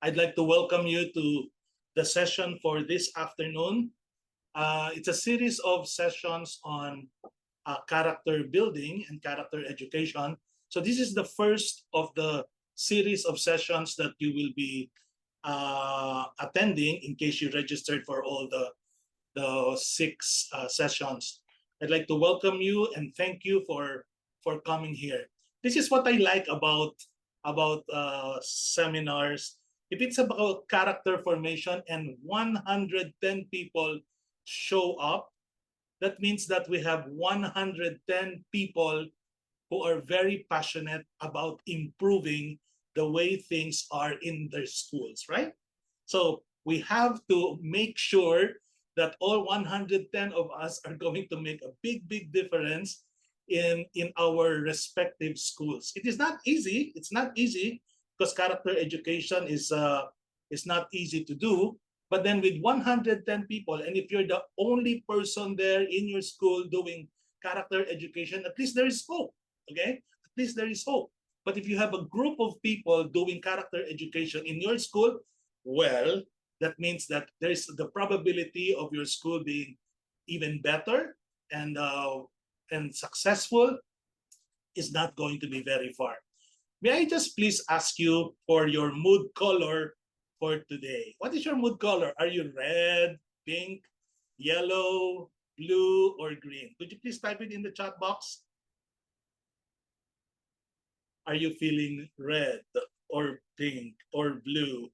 I'd like to welcome you to the session for this afternoon. It's a series of sessions on character building and character education. So this is the first of the series of sessions that you will be attending in case you registered for all the six sessions. I'd like to welcome you and thank you for coming here. This is what I like about seminars. If it's about character formation and 110 people show up, that means that we have 110 people who are very passionate about improving the way things are in their schools, right? So we have to make sure that all 110 of us are going to make a big difference in our respective schools. It is not easy. It's not easy because character education is not easy to do. But then with 110 people, and if you're the only person there in your school doing character education, at least there is hope. Okay, at least there is hope. But if you have a group of people doing character education in your school, well, that means that there is the probability of your school being even better and successful is not going to be very far. May I just please ask you for your mood color for today? What is your mood color? Are you red, pink, yellow, blue, or green? Could you please type it in the chat box? Are you feeling red or pink or blue?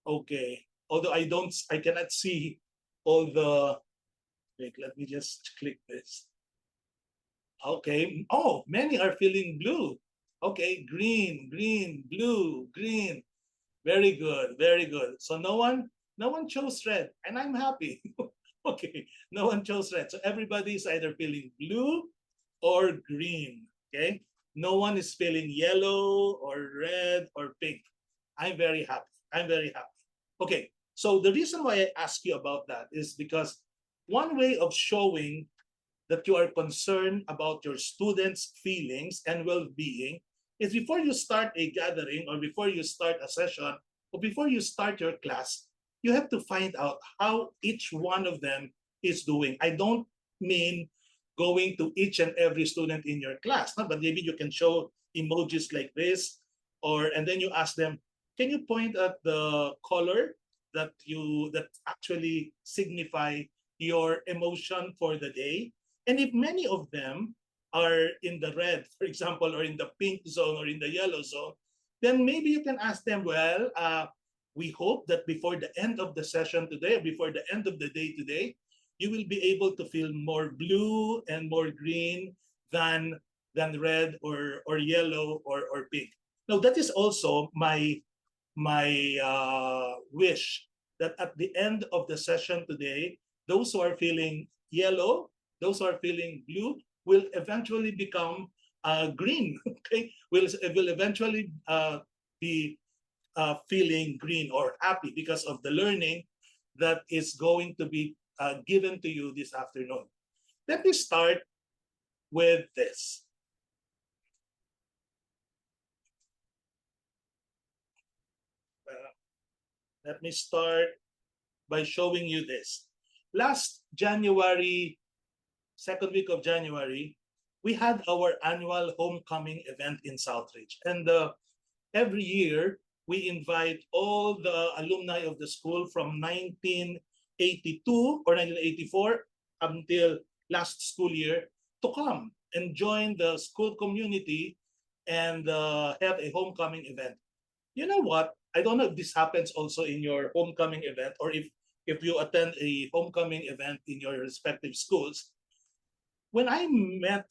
Okay. Although I cannot see all the. Wait, let me just click this. Okay. Oh, many are feeling blue. Okay, green, blue, green. Very good, very good. So no one chose red, and I'm happy. Okay, no one chose red. So everybody is either feeling blue or green. Okay, no one is feeling yellow or red or pink. I'm very happy. I'm very happy. Okay, so the reason why I ask you about that is because one way of showing that you are concerned about your students' feelings and well-being is before you start a gathering or before you start a session or before you start your class, you have to find out how each one of them is doing. I don't mean going to each and every student in your class, no? But maybe you can show emojis like this, and then you ask them, can you point at the color that actually signify your emotion for the day? And if many of them are in the red, for example, or in the pink zone or in the yellow zone, then maybe you can ask them, well, we hope that before the end of the session today, or before the end of the day today, you will be able to feel more blue and more green than red or yellow or pink. Now, that is also my wish that at the end of the session today, those who are feeling yellow, those who are feeling blue will eventually become green. Okay, will eventually be feeling green or happy because of the learning that is going to be given to you this afternoon. Let me start with this. Let me start by showing you this. Last January, second week of January, we had our annual homecoming event in Southridge. And every year, we invite all the alumni of the school from 1982 or 1984 until last school year to come and join the school community and have a homecoming event. You know what? I don't know if this happens also in your homecoming event or if you attend a homecoming event in your respective schools. When I met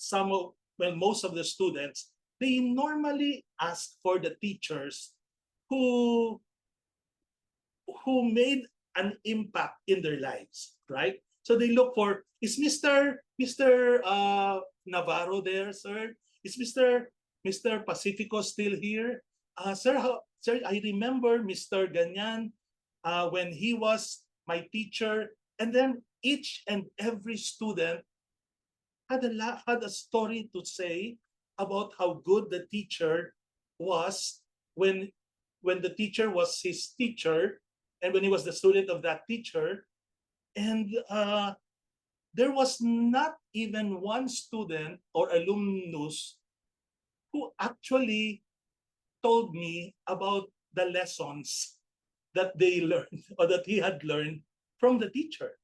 most of the students, they normally ask for the teachers who made an impact in their lives, right? So they look for, is Mr. Navarro there, sir? Is Mr. Pacifico still here? Sir, I remember Mr. Ganyan when he was my teacher. And then each and every student had a story to say about how good the teacher was when the teacher was his teacher, and when he was the student of that teacher, and there was not even one student or alumnus who actually told me about the lessons that they learned or that he had learned from the teacher.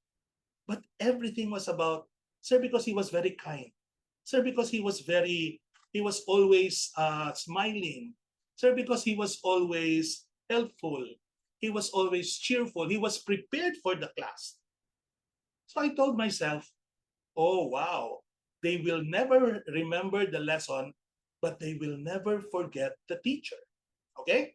But everything was about, sir, because he was very kind. Sir, because he was always smiling. Sir, because he was always helpful. He was always cheerful. He was prepared for the class. So I told myself, oh, wow, they will never remember the lesson, but they will never forget the teacher. Okay?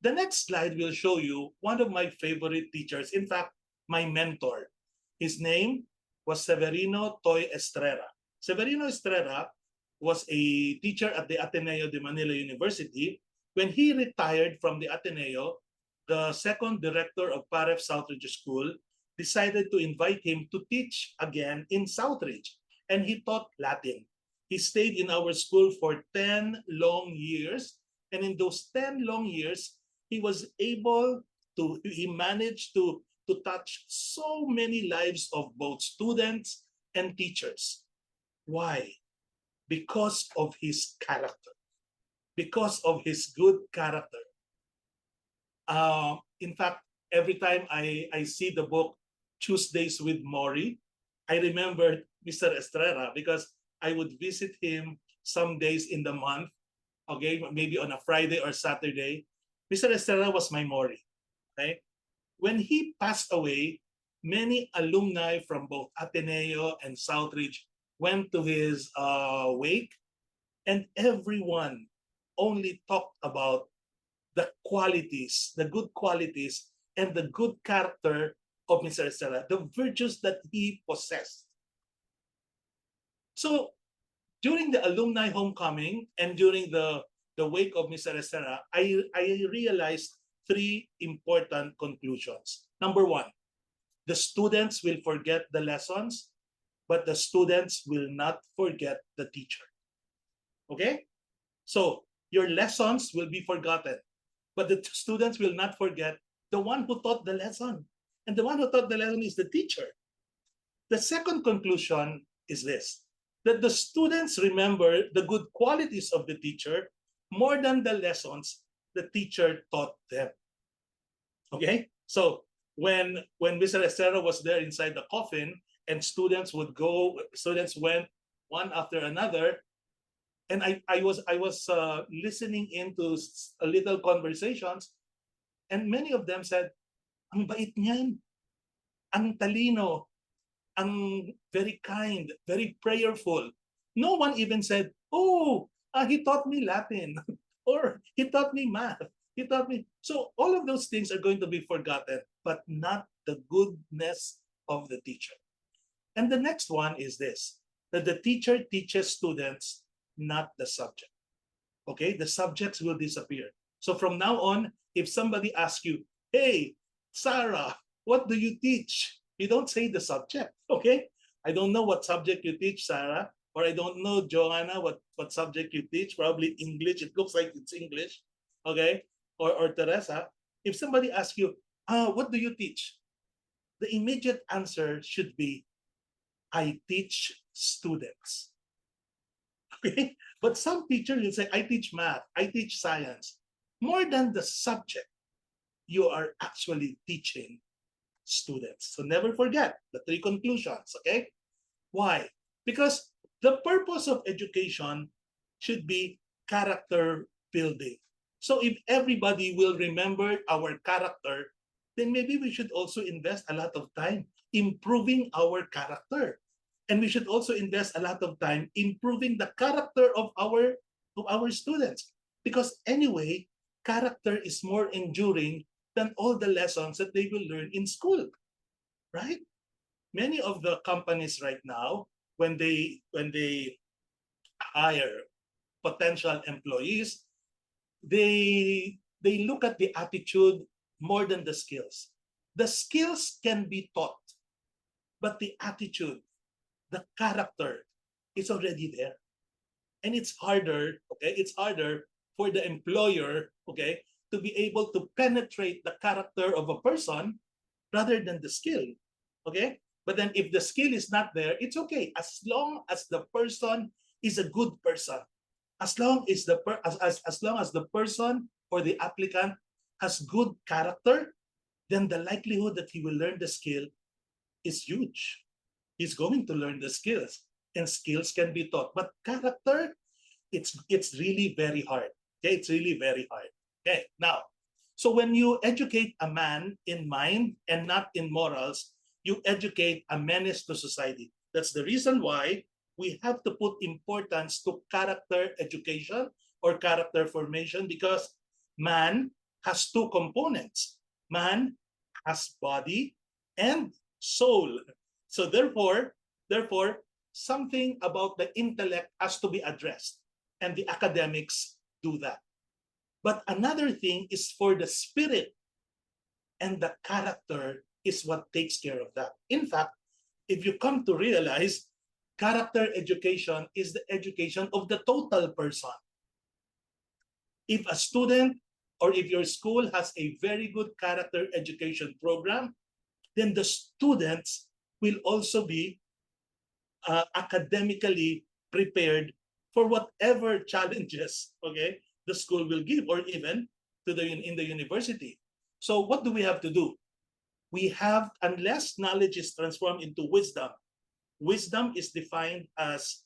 The next slide will show you one of my favorite teachers. In fact, my mentor. His name was Severino Toy Estrera. Severino Estrera was a teacher at the Ateneo de Manila University. When he retired from the Ateneo, the second director of Paref Southridge School decided to invite him to teach again in Southridge. And he taught Latin. He stayed in our school for 10 long years. And in those 10 long years, he managed to touch so many lives of both students and teachers. Why? Because of his character, because of his good character. In fact, every time I see the book Tuesdays with Maury, I remember Mr. Estrera because I would visit him some days in the month, okay, maybe on a Friday or Saturday. Mr. Estrera was my Maury. Okay? When he passed away, many alumni from both Ateneo and Southridge went to his wake, and everyone only talked about the qualities, the good qualities, and the good character of Mr. Estrella, the virtues that he possessed. So during the alumni homecoming and during the wake of Mr. Estrella, I realized three important conclusions. Number one, the students will forget the lessons, but the students will not forget the teacher. Okay? So your lessons will be forgotten, but the students will not forget the one who taught the lesson. And the one who taught the lesson is the teacher. The second conclusion is this, that the students remember the good qualities of the teacher more than the lessons the teacher taught them. Okay? So when Mr. Estrella was there inside the coffin and students went one after another, and I was listening into a little conversations, and many of them said, ang bait niyan, ang talino, ang very kind, very prayerful. No one even said, oh, he taught me Latin, or he taught me math. He taught me. So all of those things are going to be forgotten, but not the goodness of the teacher. And the next one is this, that the teacher teaches students, not the subject. Okay, the subjects will disappear. So from now on, if somebody asks you, hey, Sarah, what do you teach? You don't say the subject, okay? I don't know what subject you teach, Sarah, or I don't know, Joanna, what subject you teach, probably English. It looks like it's English, okay? Or Teresa. If somebody asks you, what do you teach? The immediate answer should be, I teach students. Okay? But some teachers will say, I teach math, I teach science. More than the subject, you are actually teaching students. So never forget the three conclusions, okay? Why? Because the purpose of education should be character building. So if everybody will remember our character, then maybe we should also invest a lot of time improving our character. And we should also invest a lot of time improving the character of our students. Because anyway, character is more enduring than all the lessons that they will learn in school, right? Many of the companies right now, when they hire potential employees, they look at the attitude more than the skills. The skills can be taught, but the attitude, the character is already there. And it's harder, okay? It's harder for the employer, okay, to be able to penetrate the character of a person rather than the skill, okay? But then if the skill is not there, it's okay as long as the person is a good person. As long as as long as the person or the applicant has good character, then the likelihood that he will learn the skill is huge. He's going to learn the skills, and skills can be taught. But character, it's really very hard. Okay, it's really very hard. Okay, now, so when you educate a man in mind and not in morals, you educate a menace to society. That's the reason why we have to put importance to character education or character formation, because man has two components. Man has body and soul. So therefore, something about the intellect has to be addressed, and the academics do that. But another thing is for the spirit, and the character is what takes care of that. In fact, if you come to realize, character education is the education of the total person. If a student or if your school has a very good character education program, then the students will also be academically prepared for whatever challenges, okay, the school will give, or even in the university. So what do we have to do? We have, unless knowledge is transformed into wisdom, wisdom is defined as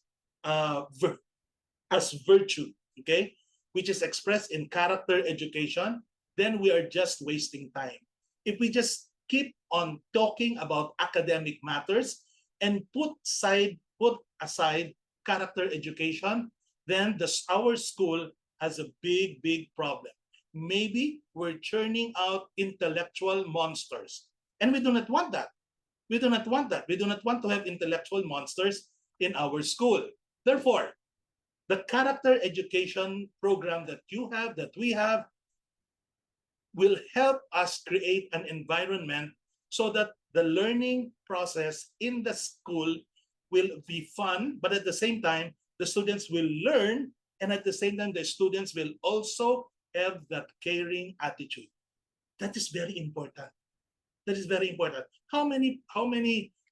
virtue, okay, which is expressed in character education. Then we are just wasting time. If we just keep on talking about academic matters and put aside character education, then our school has a big problem. Maybe we're churning out intellectual monsters, and we do not want that. We do not want that. We do not want to have intellectual monsters in our school. Therefore, the character education program that we have, will help us create an environment so that the learning process in the school will be fun, but at the same time, the students will learn, and at the same time, the students will also have that caring attitude. That is very important. That is very important. How many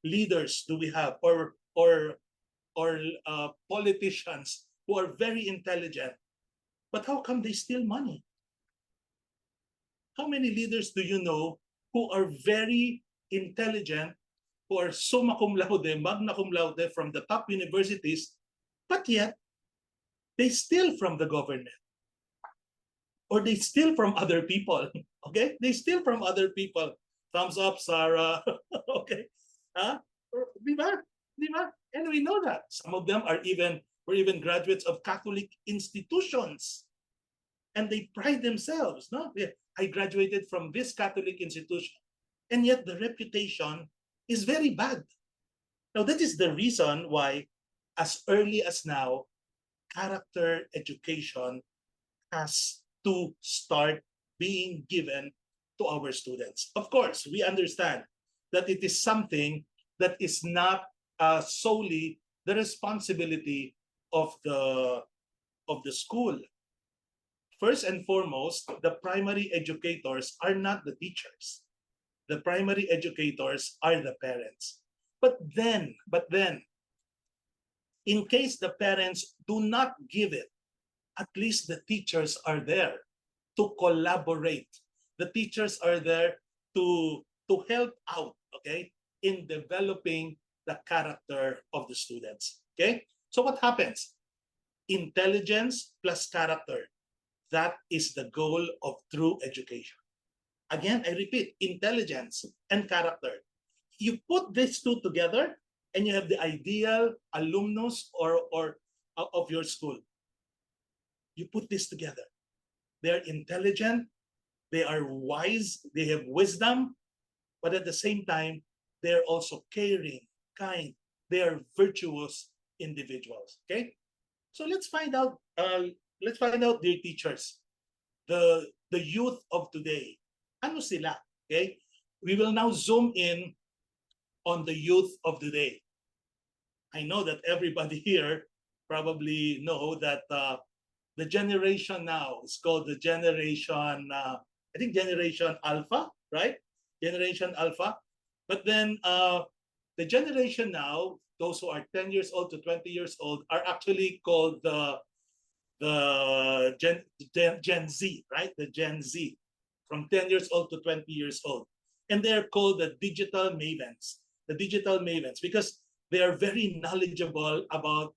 leaders do we have, or politicians who are very intelligent, but how come they steal money? How many leaders do you know who are very intelligent, who are summa cum laude, magna cum laude from the top universities, but yet they steal from the government, or they steal from other people? Okay, they steal from other people. Thumbs up, Sarah. Okay, huh? Di ba? Di ba? And we know that some of them were even graduates of Catholic institutions, and they pride themselves. No, I graduated from this Catholic institution, and yet the reputation is very bad. Now, that is the reason why, as early as now, character education has to start being given to our students. Of course, we understand that it is something that is not solely the responsibility of the school. First and foremost, the primary educators are not the teachers. The primary educators are the parents. But then, in case the parents do not give it, at least the teachers are there to collaborate. The teachers are there to help out, okay, in developing the character of the students. Okay? So what happens? Intelligence plus character. That is the goal of true education. Again, I repeat, intelligence and character. You put these two together, and you have the ideal alumnus or of your school. You put this together. They're intelligent, they are wise, they have wisdom, but at the same time, they're also caring, kind. They are virtuous individuals. Okay, so let's find out. Dear teachers, the youth of today. Ano sila? Okay, we will now zoom in on the youth of today. I know that everybody here probably know that the generation now is called the generation, I think generation Alpha, right? Generation Alpha. But then the generation now, those who are 10 years old to 20 years old, are actually called the Gen Z, right? The Gen Z, from 10 years old to 20 years old. And they're called the digital mavens. The digital mavens, because they are very knowledgeable about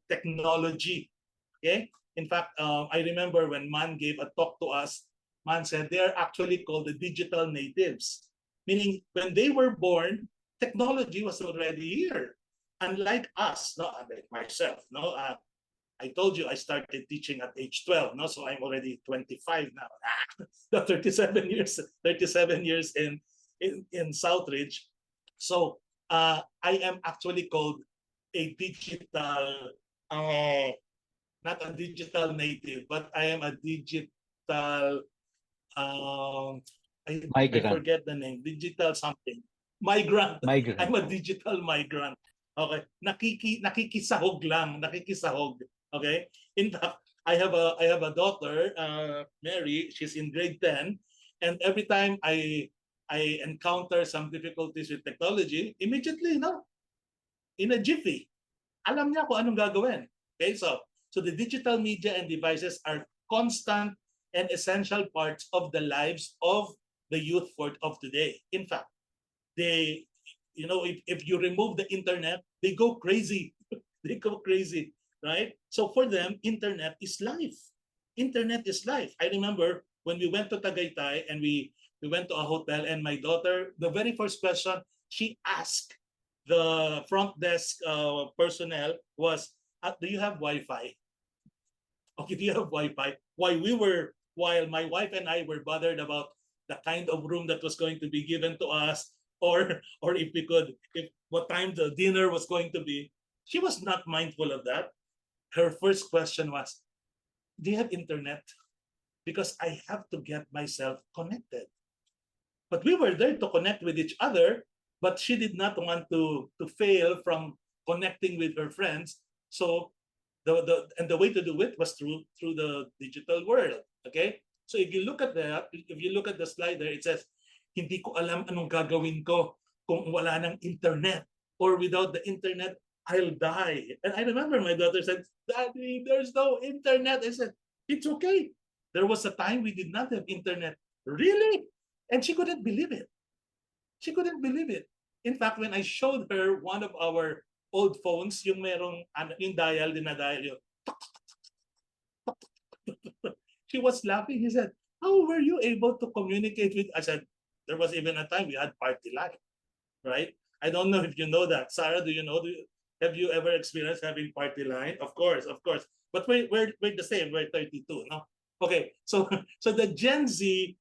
technology. Okay. In fact, I remember when Man gave a talk to us, Man said they are actually called the digital natives, meaning when they were born, technology was already here. Unlike us, no, unlike myself, no. I told you I started teaching at age 12, no, so I'm already 25 now. The 37 years in Southridge. So I am actually called a digital, uh, not a digital native, but I am a digital, um, I Migrant. forget the name, digital something. Migrant. I'm Migrant. a digital migrant. Okay. Nakikisahog lang, nakikisahog. Okay? In fact, I have a daughter, Mary, she's in grade 10, and every time I encounter some difficulties with technology, immediately, no, in a jiffy, alam niya kung anong gagawin. Okay? So the digital media and devices are constant and essential parts of the lives of the youth of today. In fact, they, if you remove the internet, they go crazy. They go crazy, right? So for them, internet is life. Internet is life. I remember when we went to Tagaytay and we went to a hotel, and my daughter, the very first question she asked the front desk personnel was, do you have Wi-Fi? Okay, do you have Wi-Fi? While my wife and I were bothered about the kind of room that was going to be given to us, or if what time the dinner was going to be, she was not mindful of that. Her first question was, do you have internet? Because I have to get myself connected. But we were there to connect with each other, but she did not want to fail from connecting with her friends. So the way to do it was through the digital world. Okay? So if you look at the slide there, it says, hindi ko alam anong gagawin ko kung wala ng internet, or without the internet, I'll die. And I remember my daughter said, Daddy, there's no internet. I said, it's okay. There was a time we did not have internet. Really? And she couldn't believe it. She couldn't believe it. In fact, when I showed her one of our old phones, yung merong yung dial, dinadial yun, she was laughing. He said, how were you able to communicate with? I said, there was even a time we had party line, right? I don't know if you know that. Sarah, do you know? Have you ever experienced having party line? Of course, of course. But we're the same. We're 32, no? Okay, so so the Gen Z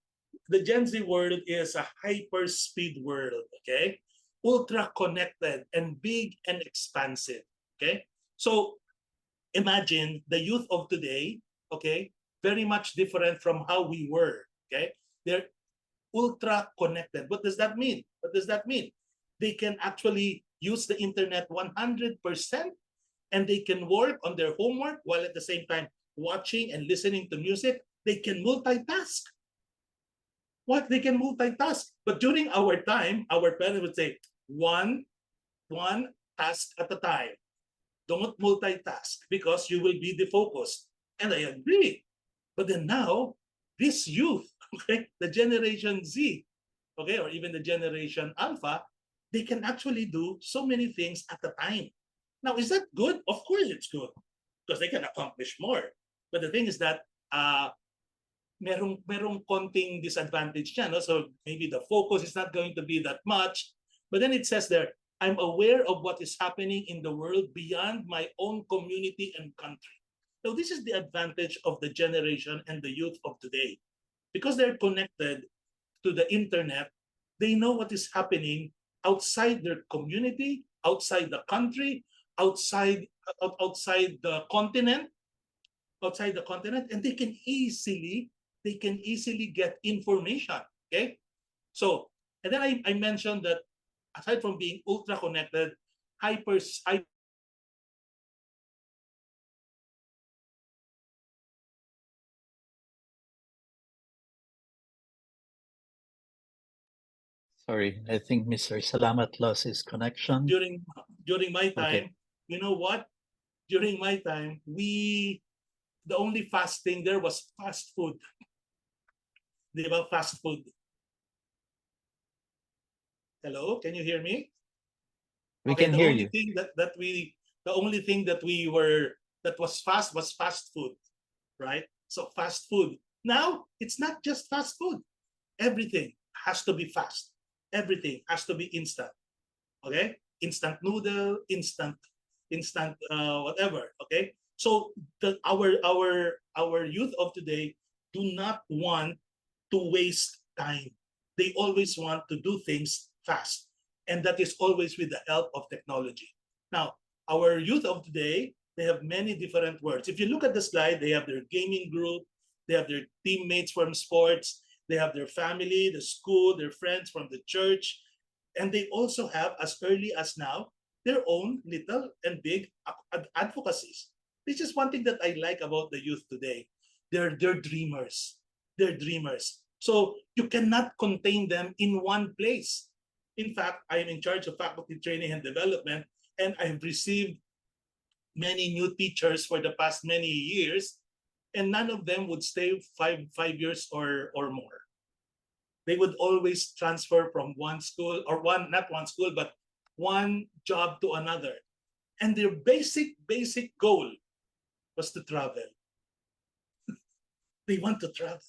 world is a hyper speed world, okay? Ultra connected and big and expansive, okay? So imagine the youth of today, okay? Very much different from how we were, okay? They're ultra connected. What does that mean? What does that mean? They can actually use the internet 100%, and they can work on their homework while at the same time watching and listening to music. They can multitask. What? They can multitask. But during our time, our parents would say, one task at a time. Don't multitask because you will be defocused. And I agree. But then now, this youth, okay, the Generation Z, okay, or even the Generation Alpha, they can actually do so many things at a time. Now, is that good? Of course it's good, because they can accomplish more. But the thing is that merong konting disadvantage niya, no? So maybe the focus is not going to be that much. But then it says there, I'm aware of what is happening in the world beyond my own community and country. So this is the advantage of the generation and the youth of today. Because they're connected to the internet, they know what is happening outside their community, outside the country, outside the continent, and they can easily get information. Okay, so and then I mentioned that aside from being ultra connected, hyper Sorry, I think Mr. Salamat lost his connection. During my Okay. time, you know what? During my time, the only fast thing there was fast food. Di ba? Fast food. Hello, can you hear me? We Okay, can the hear only you. thing the only thing that we were that was fast food, right? So fast food. Now it's not just fast food. Everything has to be fast. Everything has to be instant. Okay, instant noodle, instant whatever. Okay, so our youth of today do not want to waste time. They always want to do things fast, and that is always with the help of technology. Now, our youth of today, they have many different words. If you look at the slide, they have their gaming group, they have their teammates from sports, they have their family, the school, their friends from the church, and they also have, as early as now, their own little and big advocacies. This is one thing that I like about the youth today. They're dreamers. They're dreamers. So you cannot contain them in one place. In fact, I am in charge of faculty training and development, and I've received many new teachers for the past many years, and none of them would stay five years or more. They would always transfer from one school, or one, not one school, but one job to another. And their basic goal was to travel. They want to travel.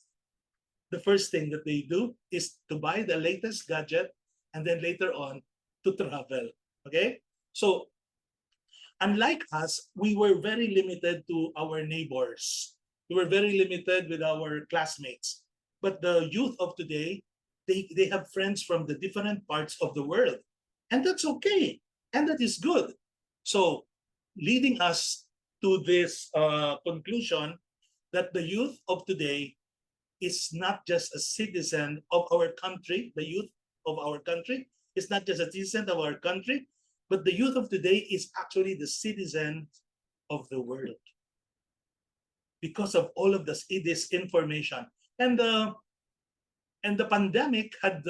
The first thing that they do is to buy the latest gadget, and then later on to travel. Okay? So unlike us, we were very limited to our neighbors. We were very limited with our classmates. But the youth of today, they have friends from the different parts of the world. And that's okay. And that is good. So, leading us to this conclusion that the youth of today is not just a citizen of our country, the youth of our country is not just a citizen of our country, but the youth of today is actually the citizen of the world because of all of this information. And the pandemic had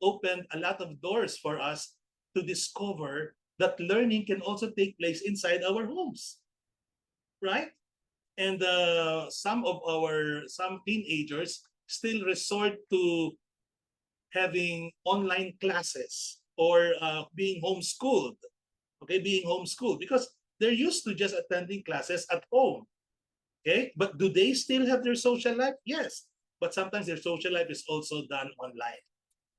opened a lot of doors for us to discover that learning can also take place inside our homes, right? And some teenagers still resort to having online classes or being homeschooled. Okay, being homeschooled because they're used to just attending classes at home. Okay, but do they still have their social life? Yes, but sometimes their social life is also done online.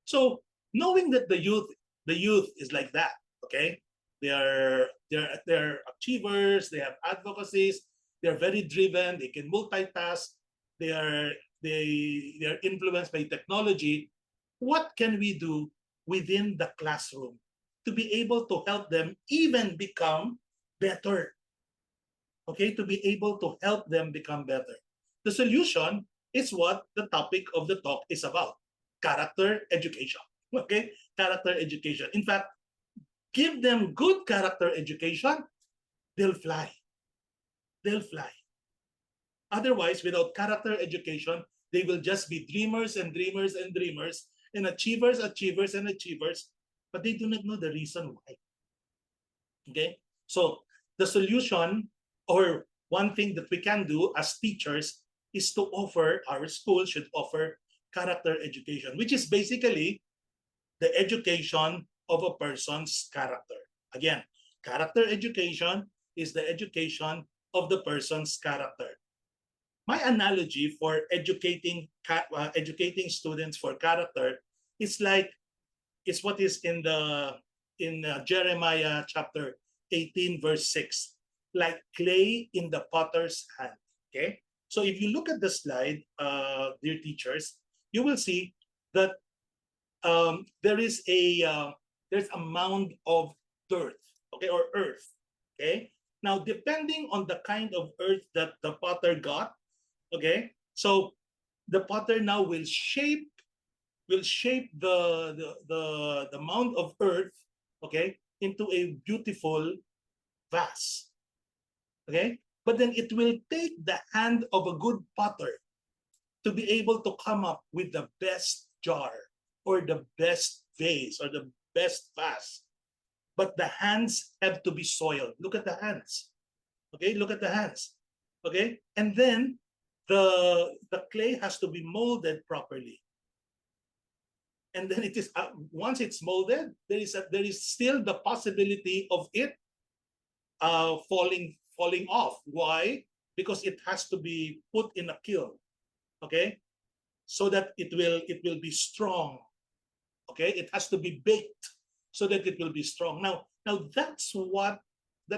So knowing that the youth is like that, okay, they're achievers, they have advocacies, they're very driven, they can multitask, they are they're influenced by technology. What can we do within the classroom to be able to help them even become better? Okay, to be able to help them become better. The solution is what the topic of the talk is about: character education. Okay, character education. In fact, give them good character education, they'll fly. They'll fly. Otherwise, without character education, they will just be dreamers and dreamers and dreamers and achievers, achievers and achievers, but they do not know the reason why. Okay? So the solution, or one thing that we can do as teachers, is to offer, our school should offer character education, which is basically the education of a person's character. Again, character education is the education of the person's character. My analogy for educating students for character is like is what is in Jeremiah chapter 18 verse 6, like clay in the potter's hand. Okay, so if you look at the slide, dear teachers, you will see that there's a mound of dirt, okay, or earth. Okay, now depending on the kind of earth that the potter got, okay, so the potter now will shape the mound of earth, okay, into a beautiful vase. Okay, but then it will take the hand of a good potter to be able to come up with the best jar or the best vase or the best vase, but the hands have to be soiled. Look at the hands. Okay, look at the hands. Okay, and then the clay has to be molded properly. And then it is once it's molded, there is still the possibility of it falling off. Why? Because it has to be put in a kiln. Okay, so that it will be strong. Okay, it has to be baked so that it will be strong. Now that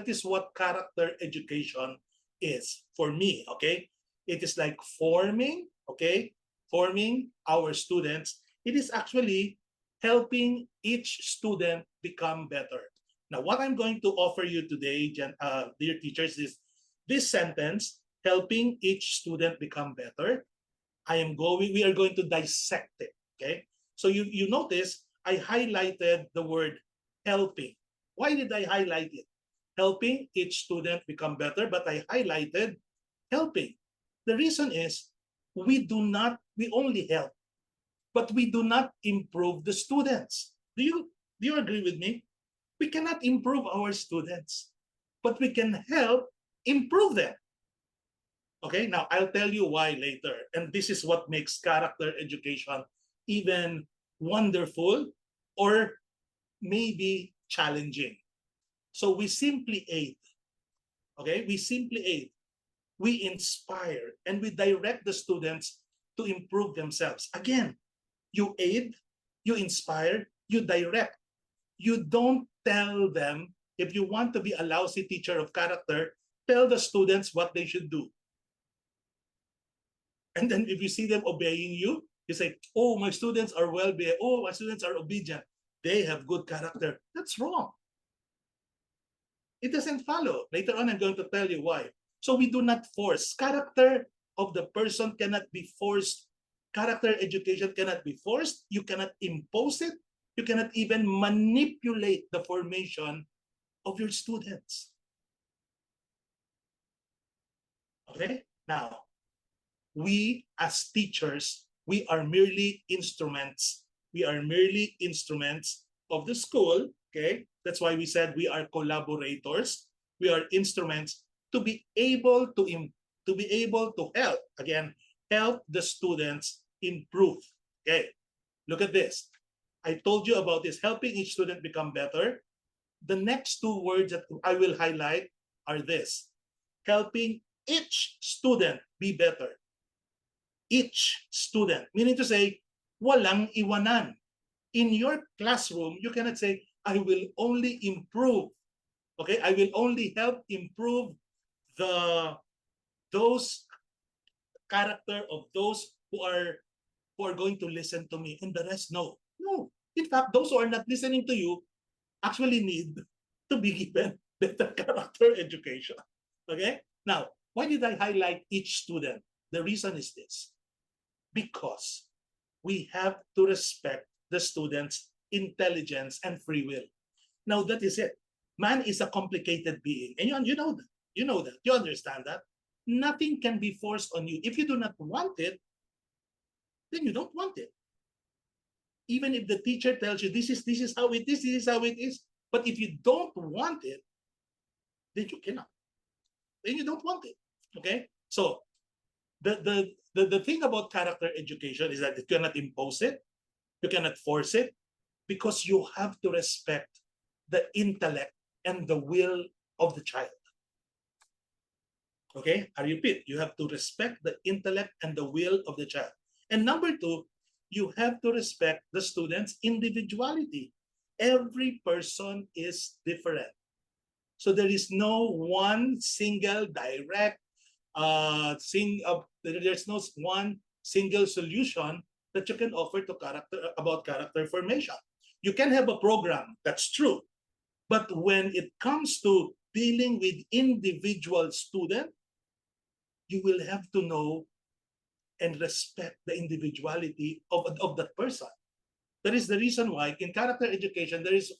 is what character education is for me. Okay, it is like forming our students. It is actually helping each student become better. Now, what I'm going to offer you today, dear teachers, is this sentence: helping each student become better. We are going to dissect it. Okay, so you notice I highlighted the word helping. Why did I highlight it? Helping each student become better, but I highlighted helping. The reason is we only help, but we do not improve the students. Do you agree with me? We cannot improve our students, but we can help improve them. Okay, now I'll tell you why later. And this is what makes character education even wonderful or maybe challenging. So we simply aid. Okay, we simply aid. We inspire and we direct the students to improve themselves. Again, you aid, you inspire, you direct. You don't tell them, if you want to be a lousy teacher of character, tell the students what they should do. And then if you see them obeying you, you say, oh, my students are well-behaved. Oh, my students are obedient. They have good character. That's wrong. It doesn't follow. Later on, I'm going to tell you why. So we do not force. Character of the person cannot be forced. Character education cannot be forced. You cannot impose it. You cannot even manipulate the formation of your students. Okay? Now, we as teachers, we are merely instruments. We are merely instruments of the school. Okay? That's why we said we are collaborators. We are instruments to be able to help, again, help the students improve. Okay, look at this. I told you about this, helping each student become better. The next two words that I will highlight are this: helping each student be better. Each student, meaning to say, walang iwanan. In your classroom, you cannot say, I will only improve. Okay, I will only help improve those character of those who are going to listen to me, and the rest no. In fact, those who are not listening to you actually need to be given better character education. Okay, now why did I highlight each student? The reason is this: because we have to respect the students' intelligence and free will. Now that is it. Man is a complicated being, and you know that. You know that. You understand that. Nothing can be forced on you. If you do not want it, then you don't want it. Even if the teacher tells you this is how it is, this is how it is. But if you don't want it, then you cannot. Then you don't want it. Okay? So the thing about character education is that you cannot impose it, you cannot force it, because you have to respect the intellect and the will of the child. Okay, I repeat, you have to respect the intellect and the will of the child. And number two, you have to respect the student's individuality. Every person is different. So there is no one single direct, there's no one single solution that you can offer to about character formation. You can have a program, that's true. But when it comes to dealing with individual student, you will have to know and respect the individuality of that person. That is the reason why in character education, there is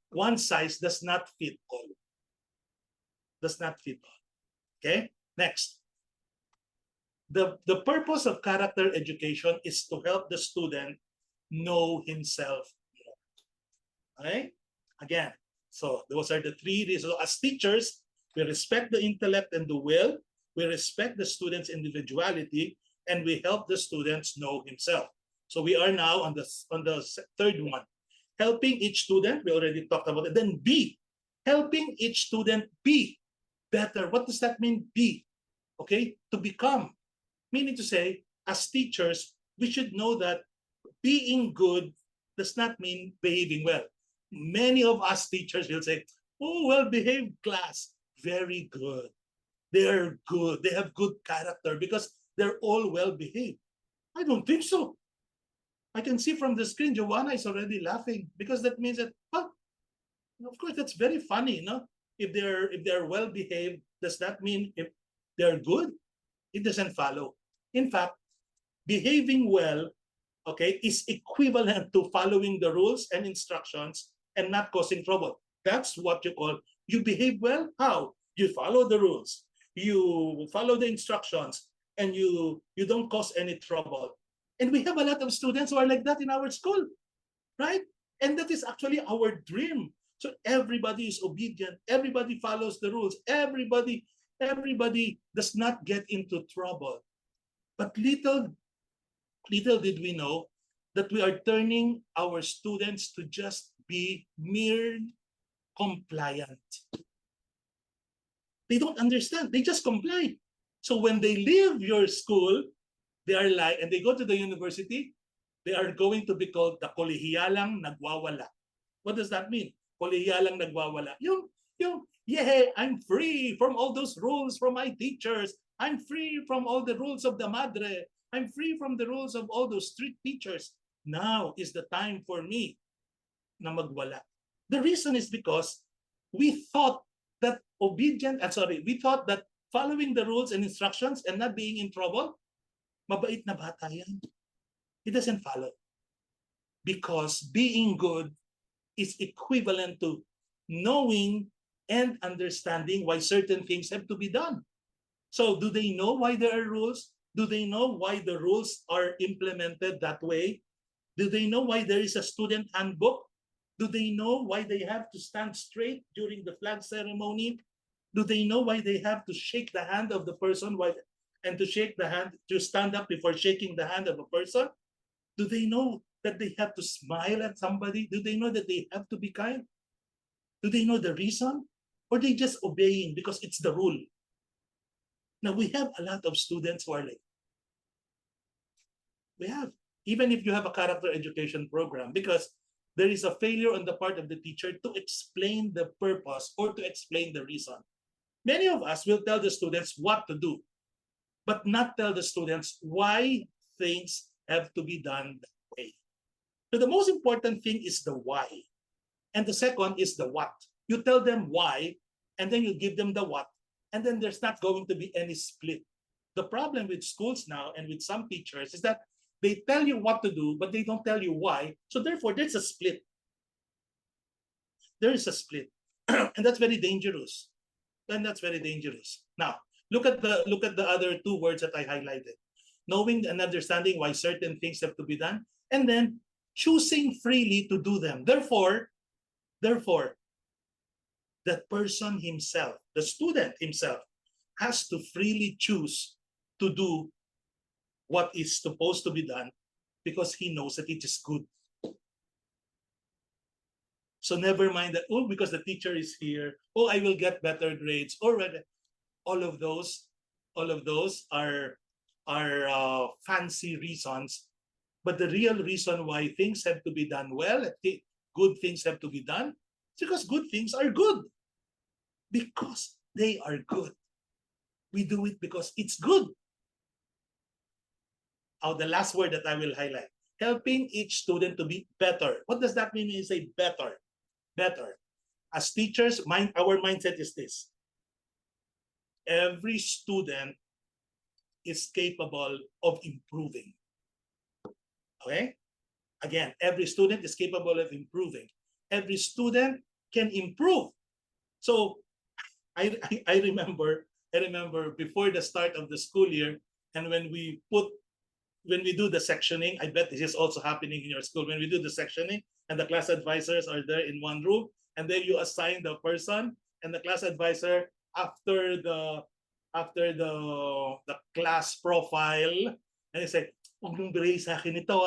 one size does not fit all. Does not fit all. Okay? Next. The purpose of character education is to help the student know himself more. Okay? Again, so those are the three reasons. So as teachers, we respect the intellect and the will, we respect the student's individuality, and we help the students know himself. So we are now on the third one. Helping each student, we already talked about it. Then B, helping each student be better. What does that mean, be? Okay, to become. Meaning to say, as teachers, we should know that being good does not mean behaving well. Many of us teachers will say, oh, well-behaved class, very good. They're good. They have good character because they're all well-behaved. I don't think so. I can see from the screen, Joanna is already laughing because that means that, well, of course, that's very funny, no? If they're well-behaved, does that mean if they're good? It doesn't follow. In fact, behaving well, okay, is equivalent to following the rules and instructions and not causing trouble. That's what you call, you behave well. How? You follow the rules, you follow the instructions, and you don't cause any trouble. And we have a lot of students who are like that in our school, right? And that is actually our dream. So everybody is obedient, everybody follows the rules, everybody does not get into trouble. But little did we know that we are turning our students to just be mere compliant. They don't understand. They just comply. So when they leave your school, they are like, and they go to the university, they are going to be called the kolehiyalang nagwawala. What does that mean? Kolehiyalang nagwawala. Yeah, I'm free from all those rules from my teachers. I'm free from all the rules of the madre. I'm free from the rules of all those strict teachers. Now is the time for me na magwala. The reason is because we thought that we thought that following the rules and instructions and not being in trouble, mabait na bata yan. It doesn't follow. Because being good is equivalent to knowing and understanding why certain things have to be done. So do they know why there are rules? Do they know why the rules are implemented that way? Do they know why there is a student handbook? Do they know why they have to stand straight during the flag ceremony? Do they know why they have to shake the hand of the person and to shake the hand, to stand up before shaking the hand of a person? Do they know that they have to smile at somebody? Do they know that they have to be kind? Do they know the reason? Or they just obeying because it's the rule? Now, we have a lot of students who are like, we have, even if you have a character education program, because there is a failure on the part of the teacher to explain the purpose or to explain the reason. Many of us will tell the students what to do, but not tell the students why things have to be done that way. So the most important thing is the why. And the second is the what. You tell them why, and then you give them the what, and then there's not going to be any split. The problem with schools now and with some teachers is that they tell you what to do, but they don't tell you why. So therefore, there's a split. There is a split. And that's very dangerous. And that's very dangerous. Now, look at the other two words that I highlighted. Knowing and understanding why certain things have to be done, and then choosing freely to do them. Therefore, that person himself, the student himself, has to freely choose to do what is supposed to be done because he knows that it is good. So never mind that, oh, because the teacher is here, oh, I will get better grades, or all of those are fancy reasons. But the real reason why things have to be done well, good things have to be done, is because good things are good. Because they are good. We do it because it's good. Oh, the last word that I will highlight. Helping each student to be better. What does that mean when you say better? Better. As teachers, our mindset is this. Every student is capable of improving. Okay? Again, every student is capable of improving. Every student can improve. So I remember before the start of the school year, and when we when we do the sectioning, I bet this is also happening in your school. When we do the sectioning and the class advisors are there in one room, and then you assign the person and the class advisor after the class profile, and they say, huwag niyong bigay sa akin ito,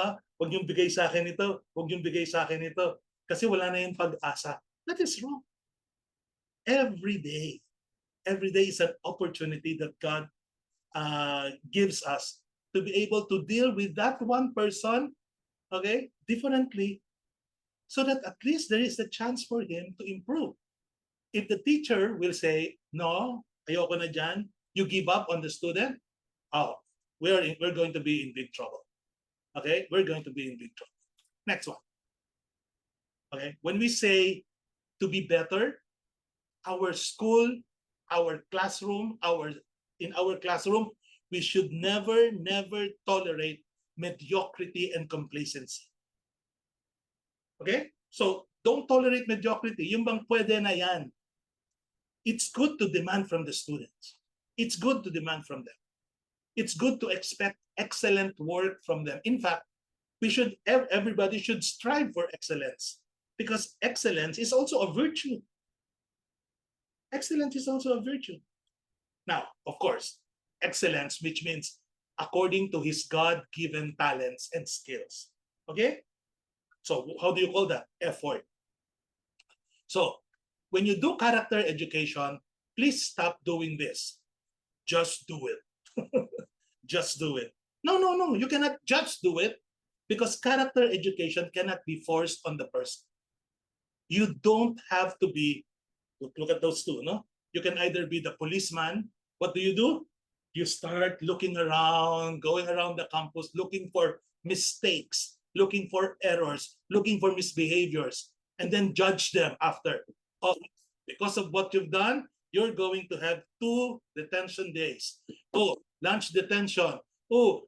huwag niyong bigay sa akin ito, huwag niyong bigay sa akin ito, kasi wala na yung pag-asa. That is wrong. Every day is an opportunity that God gives us to be able to deal with that one person, okay, differently, so that at least there is a chance for him to improve. If the teacher will say, no, ayoko na dyan, you give up on the student, oh, we're going to be in big trouble. Okay, we're going to be in big trouble. Next one. Okay, when we say to be better, our school, our classroom, in our classroom, we should never tolerate mediocrity and complacency. Okay? So, don't tolerate mediocrity. Yung bang pwede na yan. It's good to demand from the students. It's good to demand from them. It's good to expect excellent work from them. In fact, everybody should strive for excellence, because excellence is also a virtue. Excellence is also a virtue. Now, of course, excellence, which means according to his God-given talents and skills. Okay? So how do you call that? Effort. So when you do character education, please stop doing this. Just do it. Just do it. No. You cannot just do it, because character education cannot be forced on the person. You don't have to be, look at those two, no? You can either be the policeman. What do? You start looking around, going around the campus, looking for mistakes, looking for errors, looking for misbehaviors, and then judge them after. Oh, because of what you've done, you're going to have 2 detention days. Oh, lunch detention. Oh,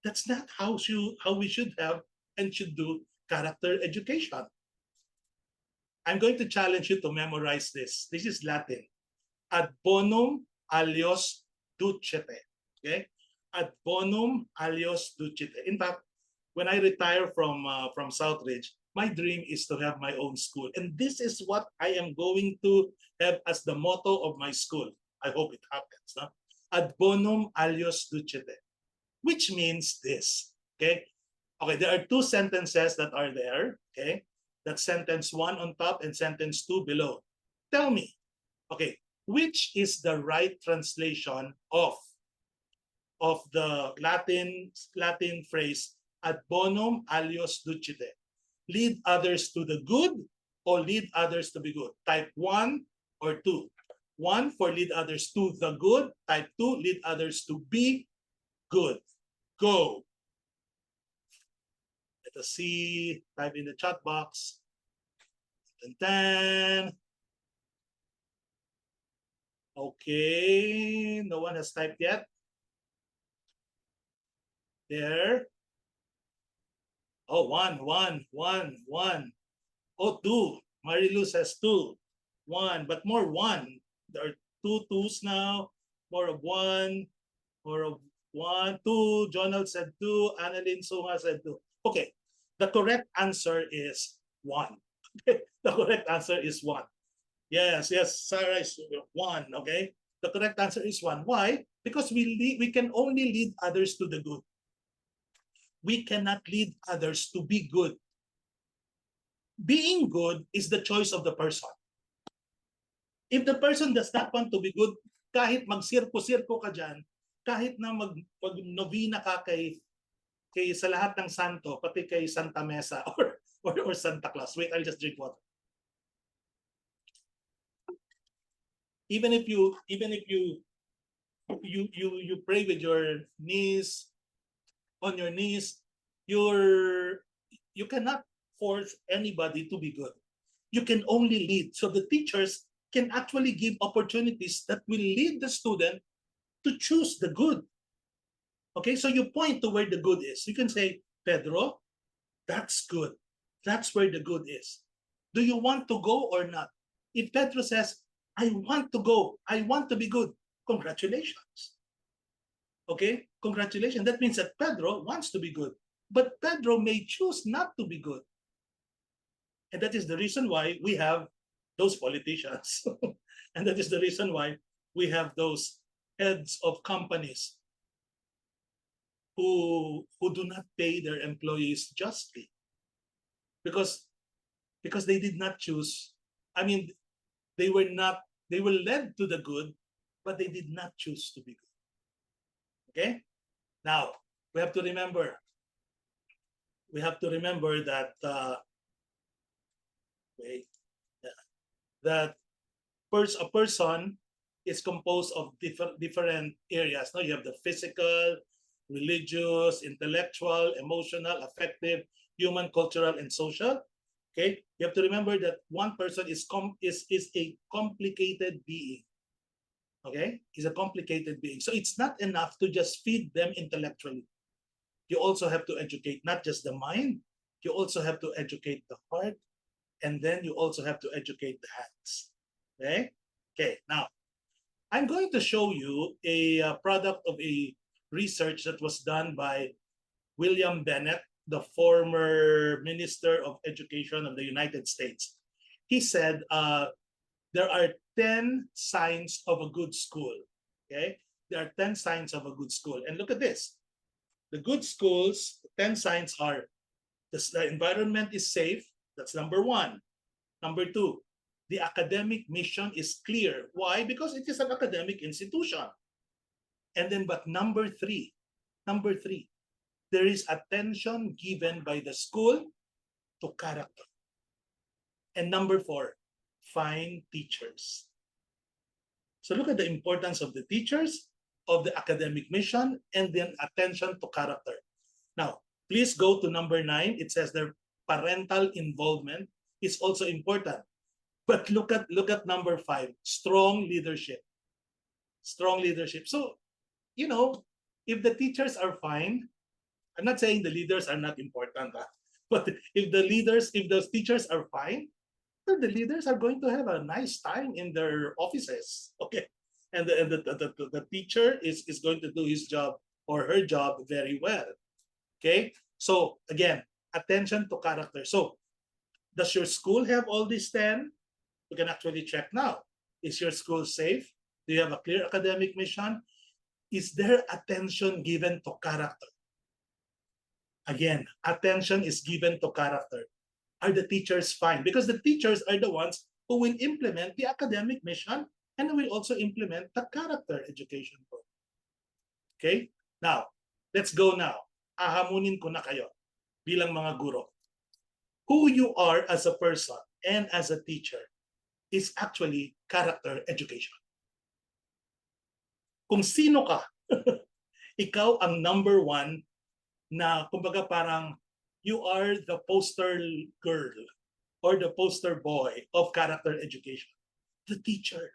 that's not how we should have and should do character education. I'm going to challenge you to memorize this. This is Latin. Ad bonum alios ducete. Okay? Ad bonum alios ducete. In fact, when I retire from Southridge, my dream is to have my own school. And this is what I am going to have as the motto of my school. I hope it happens. No? Ad bonum alios ducete. Which means this. Okay? Okay, there are 2 sentences that are there. Okay? That's sentence 1 on top and sentence 2 below. Tell me, okay, which is the right translation of the Latin phrase ad bonum alios ducite? Lead others to the good or lead others to be good? Type 1 or 2. 1 for lead others to the good. Type 2, lead others to be good. Go. Let us see. Type in the chat box. And then, okay, no one has typed yet. There. Oh, one. Oh, 2. Marilu says 2. 1, but more 1. There are 2 2s now. More of 1. More of 1. 2. Jonald said 2. Annalyn Sunga said 2. Okay. The correct answer is 1. The correct answer is 1. Yes, Sarah is 1. Okay. The correct answer is 1. Why? Because we can only lead others to the good. We cannot lead others to be good. Being good is the choice of the person. If the person does not want to be good, kahit magsirko-sirko ka dyan, kahit na mag-novena ka kay sa lahat ng santo, pati kay Santa Mesa or Santa Claus. Wait, I'll just drink water. Even if you pray with your knees, on your knees, you cannot force anybody to be good. You can only lead. So the teachers can actually give opportunities that will lead the student to choose the good. Okay, so you point to where the good is. You can say, Pedro, that's good. That's where the good is. Do you want to go or not? If Pedro says, I want to go, I want to be good, congratulations. Okay? congratulations. That means that Pedro wants to be good. But Pedro may choose not to be good. And that is the reason why we have those politicians. And that is the reason why we have those heads of companies who do not pay their employees justly. Because they did not choose. I mean, they were led to the good, but they did not choose to be good. Okay? Now, we have to remember that that a person is composed of different areas. Now you have the physical, religious, intellectual, emotional, affective, human, cultural, and social. Okay, you have to remember that one person is a complicated being. Okay, is a complicated being. So it's not enough to just feed them intellectually. You also have to educate not just the mind, you also have to educate the heart, and then you also have to educate the hands. Okay? Okay, now I'm going to show you a product of a research that was done by William Bennett, the former Minister of Education of the United States. He said there are 10 signs of a good school. Okay? There are 10 signs of a good school. And look at this. The good schools, 10 signs are the environment is safe. That's number one. Number two, the academic mission is clear. Why? Because it is an academic institution. And then, but number three, there is attention given by the school to character. And number four, fine teachers. So look at the importance of the teachers, of the academic mission, and then attention to character. Now, please go to number 9. It says their parental involvement is also important. But look at number 5, strong leadership. Strong leadership. So, you know, if the teachers are fine, I'm not saying the leaders are not important, but if those teachers are fine, well, the leaders are going to have a nice time in their offices. Okay. And the teacher is going to do his job or her job very well. Okay. So again, attention to character. So does your school have all these 10? You can actually check now. Is your school safe? Do you have a clear academic mission? Is there attention given to character? Again, attention is given to character. Are the teachers fine? Because the teachers are the ones who will implement the academic mission and will also implement the character education program. Okay? Now, let's go now. Ahamunin ko na kayo bilang mga guro. Who you are as a person and as a teacher is actually character education. Kung sino ka, ikaw ang number one na kumbaga parang you are the poster girl or the poster boy of character education, the teacher.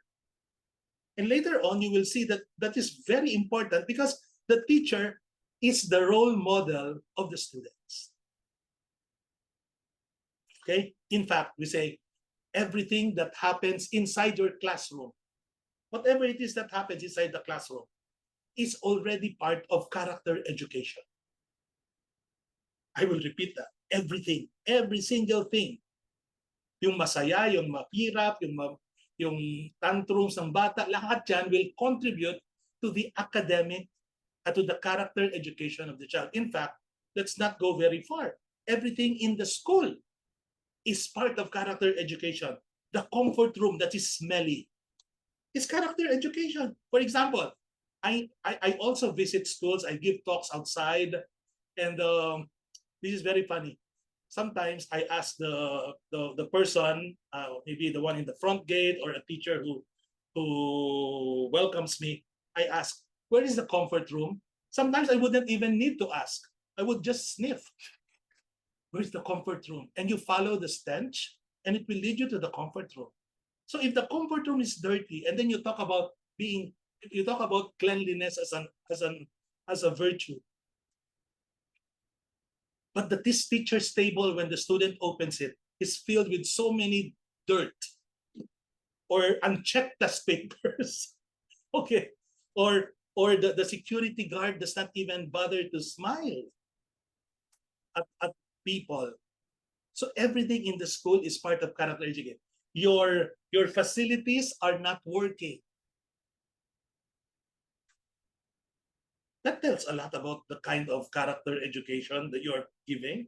And later on, you will see that that is very important because the teacher is the role model of the students. Okay? In fact, we say everything that happens inside your classroom, whatever it is that happens inside the classroom, is already part of character education. I will repeat that. Everything, every single thing. Yung masaya, yung mapirap, yung tantrums ng bata, lahat yan will contribute to the academic, to the character education of the child. In fact, let's not go very far. Everything in the school is part of character education. The comfort room that is smelly is character education. For example, I also visit schools. I give talks outside, and this is very funny. Sometimes I ask the person, maybe the one in the front gate or a teacher who welcomes me. I ask, where is the comfort room? Sometimes I wouldn't even need to ask. I would just sniff. Where's the comfort room? And you follow the stench, and it will lead you to the comfort room. So if the comfort room is dirty, and then you talk about cleanliness as a virtue. But this teacher's table, when the student opens it, is filled with so many dirt or unchecked as papers. Okay. Or or the security guard does not even bother to smile at people. So everything in the school is part of character education. Your facilities are not working. That tells a lot about the kind of character education that you're giving.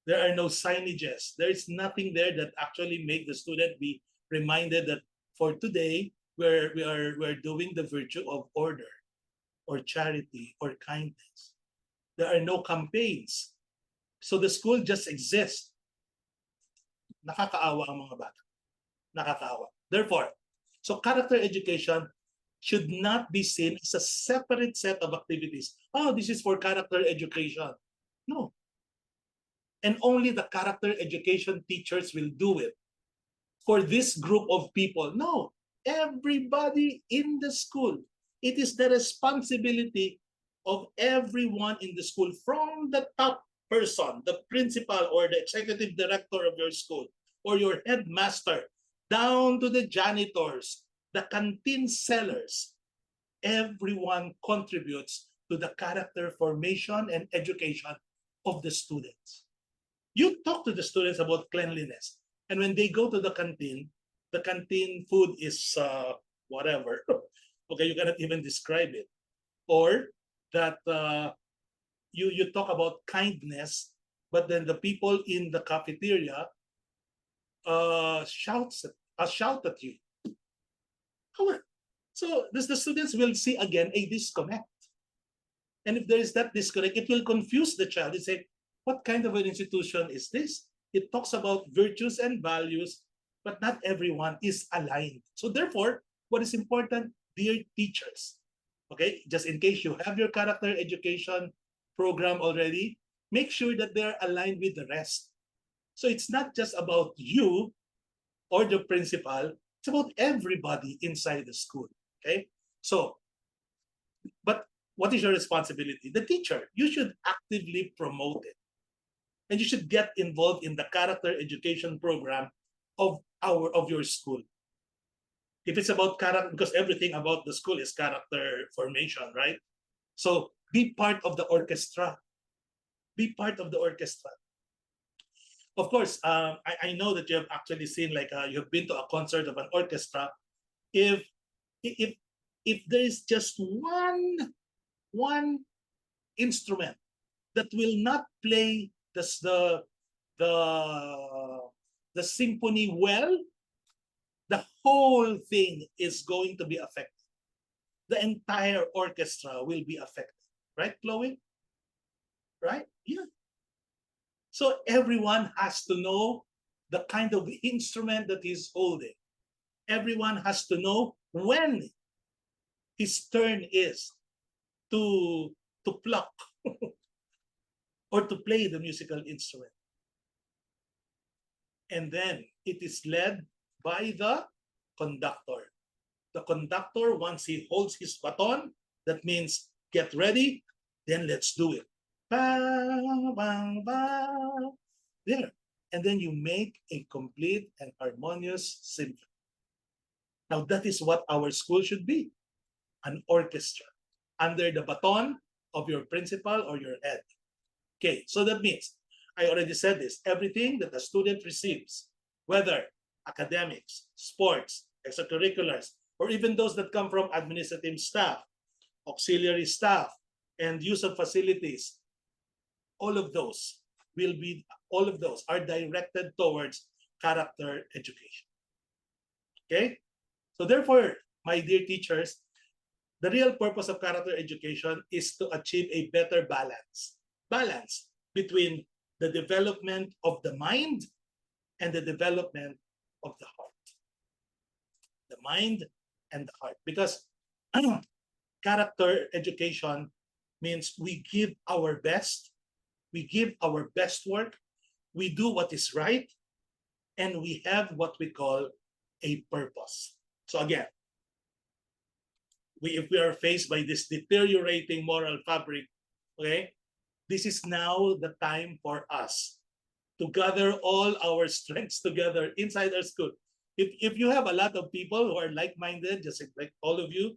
There are no signages. There is nothing there that actually make the student be reminded that for today we're doing the virtue of order or charity or kindness. There are no campaigns. So the school just exists. Nakakaawa ang mga bata. Nakakaawa. Therefore, so character education should not be seen as a separate set of activities. Oh, this is for character education. No. And only the character education teachers will do it for this group of people. No, everybody in the school. It is the responsibility of everyone in the school, from the top person, the principal or the executive director of your school, or your headmaster, down to the janitors, the canteen sellers. Everyone contributes to the character formation and education of the students. You talk to the students about cleanliness, and when they go to the canteen food is whatever. Okay, you cannot even describe it. Or that you talk about kindness, but then the people in the cafeteria shout at you. So the students will see again a disconnect. And if there is that disconnect, it will confuse the child. They say, what kind of an institution is this? It talks about virtues and values, but not everyone is aligned. So therefore, what is important, dear teachers, okay, just in case you have your character education program already, make sure that they're aligned with the rest. So it's not just about you or the principal, it's about everybody inside the school, okay? So, but what is your responsibility? The teacher, you should actively promote it. And you should get involved in the character education program of your school. If it's about character, because everything about the school is character formation, right? So be part of the orchestra. Be part of the orchestra. Of course, I know that you have actually seen, like you've been to a concert of an orchestra. If there is just one instrument that will not play the symphony well, the whole thing is going to be affected. The entire orchestra will be affected. Right, Chloe? Right? Yeah. So everyone has to know the kind of instrument that he's holding. Everyone has to know when his turn is to pluck or to play the musical instrument. And then it is led by the conductor. The conductor, once he holds his baton, that means get ready, then let's do it. Bang, bang, bang. There. And then you make a complete and harmonious symphony. Now that is what our school should be, an orchestra under the baton of your principal or your head. Okay, so that means, I already said this, everything that a student receives, whether academics, sports, extracurriculars, or even those that come from administrative staff, auxiliary staff, and use of facilities, all of those are directed towards character education. Okay? So therefore, my dear teachers, the real purpose of character education is to achieve a better balance between the development of the mind and the development of the heart. The mind and the heart. Because character education means we give our best, we give our best work, we do what is right, and we have what we call a purpose. So again, if we are faced by this deteriorating moral fabric, okay, this is now the time for us to gather all our strengths together inside our school. If you have a lot of people who are like-minded, just like all of you,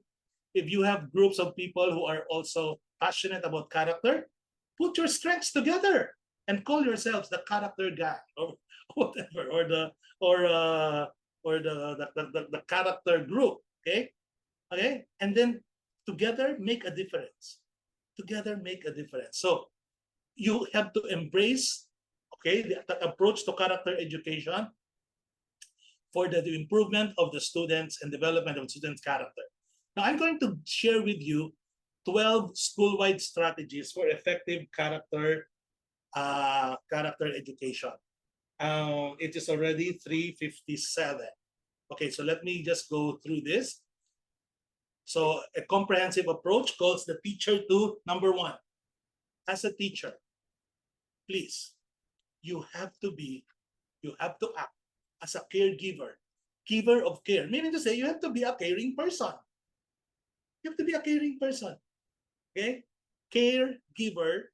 If you have groups of people who are also passionate about character, put your strengths together and call yourselves the character gang or whatever, or the character group. Okay, okay, and then together make a difference. Together make a difference. So you have to embrace, okay, the approach to character education for the improvement of the students and development of students' character. Now, I'm going to share with you 12 school-wide strategies for effective character education. It is already 3:57. Okay, so let me just go through this. So a comprehensive approach calls the teacher to number one. As a teacher, please, you have to act as a caregiver, giver of care. Meaning to say, you have to be a caring person. You have to be a caring person. Okay? Caregiver,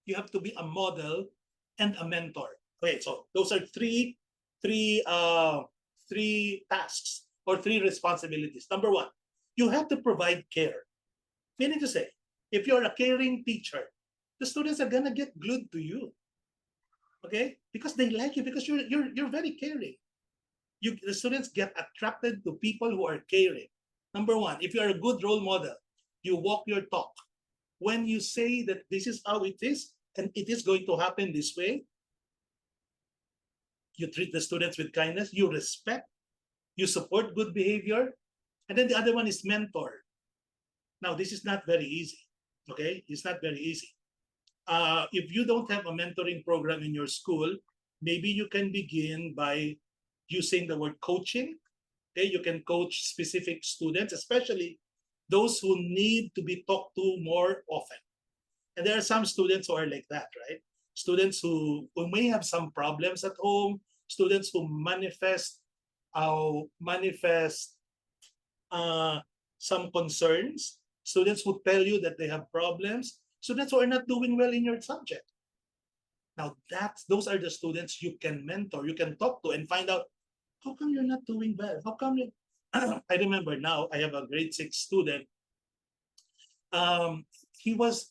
you have to be a model and a mentor. Okay, so those are three tasks or three responsibilities. Number one, you have to provide care. Meaning to say, if you're a caring teacher, the students are gonna get glued to you. Okay? Because they like you, because you're very caring. The students get attracted to people who are caring. Number one, if you are a good role model, you walk your talk. When you say that this is how it is, and it is going to happen this way, you treat the students with kindness, you respect, you support good behavior, and then the other one is mentor. Now, this is not very easy, okay? It's not very easy. If you don't have a mentoring program in your school, maybe you can begin by using the word coaching. Okay, you can coach specific students, especially those who need to be talked to more often. And there are some students who are like that, right? Students who may have some problems at home, students who manifest some concerns, students who tell you that they have problems, students who are not doing well in your subject. Now, those are the students you can mentor, you can talk to and find out, how come you're not doing well? How come you... I remember now, I have a grade 6 student. He was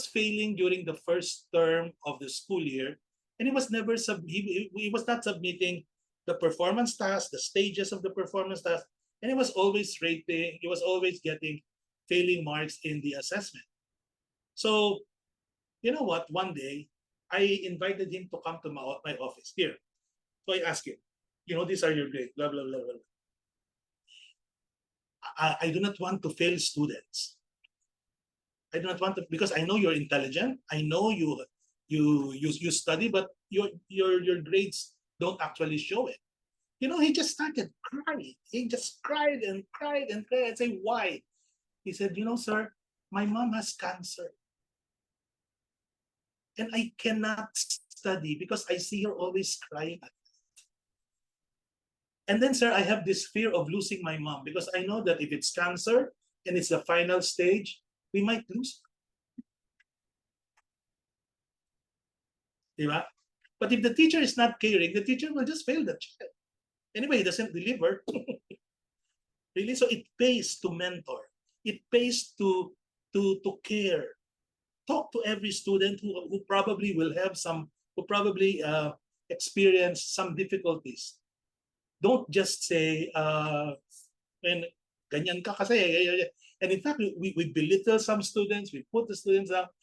failing during the first term of the school year, and he was not submitting the performance task, the stages of the performance task, and he was always getting failing marks in the assessment. So, you know what? One day, I invited him to come to my office here. So I asked him, these are your grades, blah, blah, blah, blah. I do not want to fail students. I do not want to, because I know you're intelligent. I know you study, but your grades don't actually show it. He just started crying. He just cried and cried and cried. I say, why? He said, sir, my mom has cancer. And I cannot study because I see her always crying at night. And then, sir, I have this fear of losing my mom because I know that if it's cancer and it's the final stage, we might lose her. Diba? But if the teacher is not caring, the teacher will just fail the child. Anyway, he doesn't deliver. Really? So it pays to mentor. It pays to care. Talk to every student who probably experience some difficulties. Don't just say, ganyan ka kasi. And in fact, we belittle some students. We put the students up.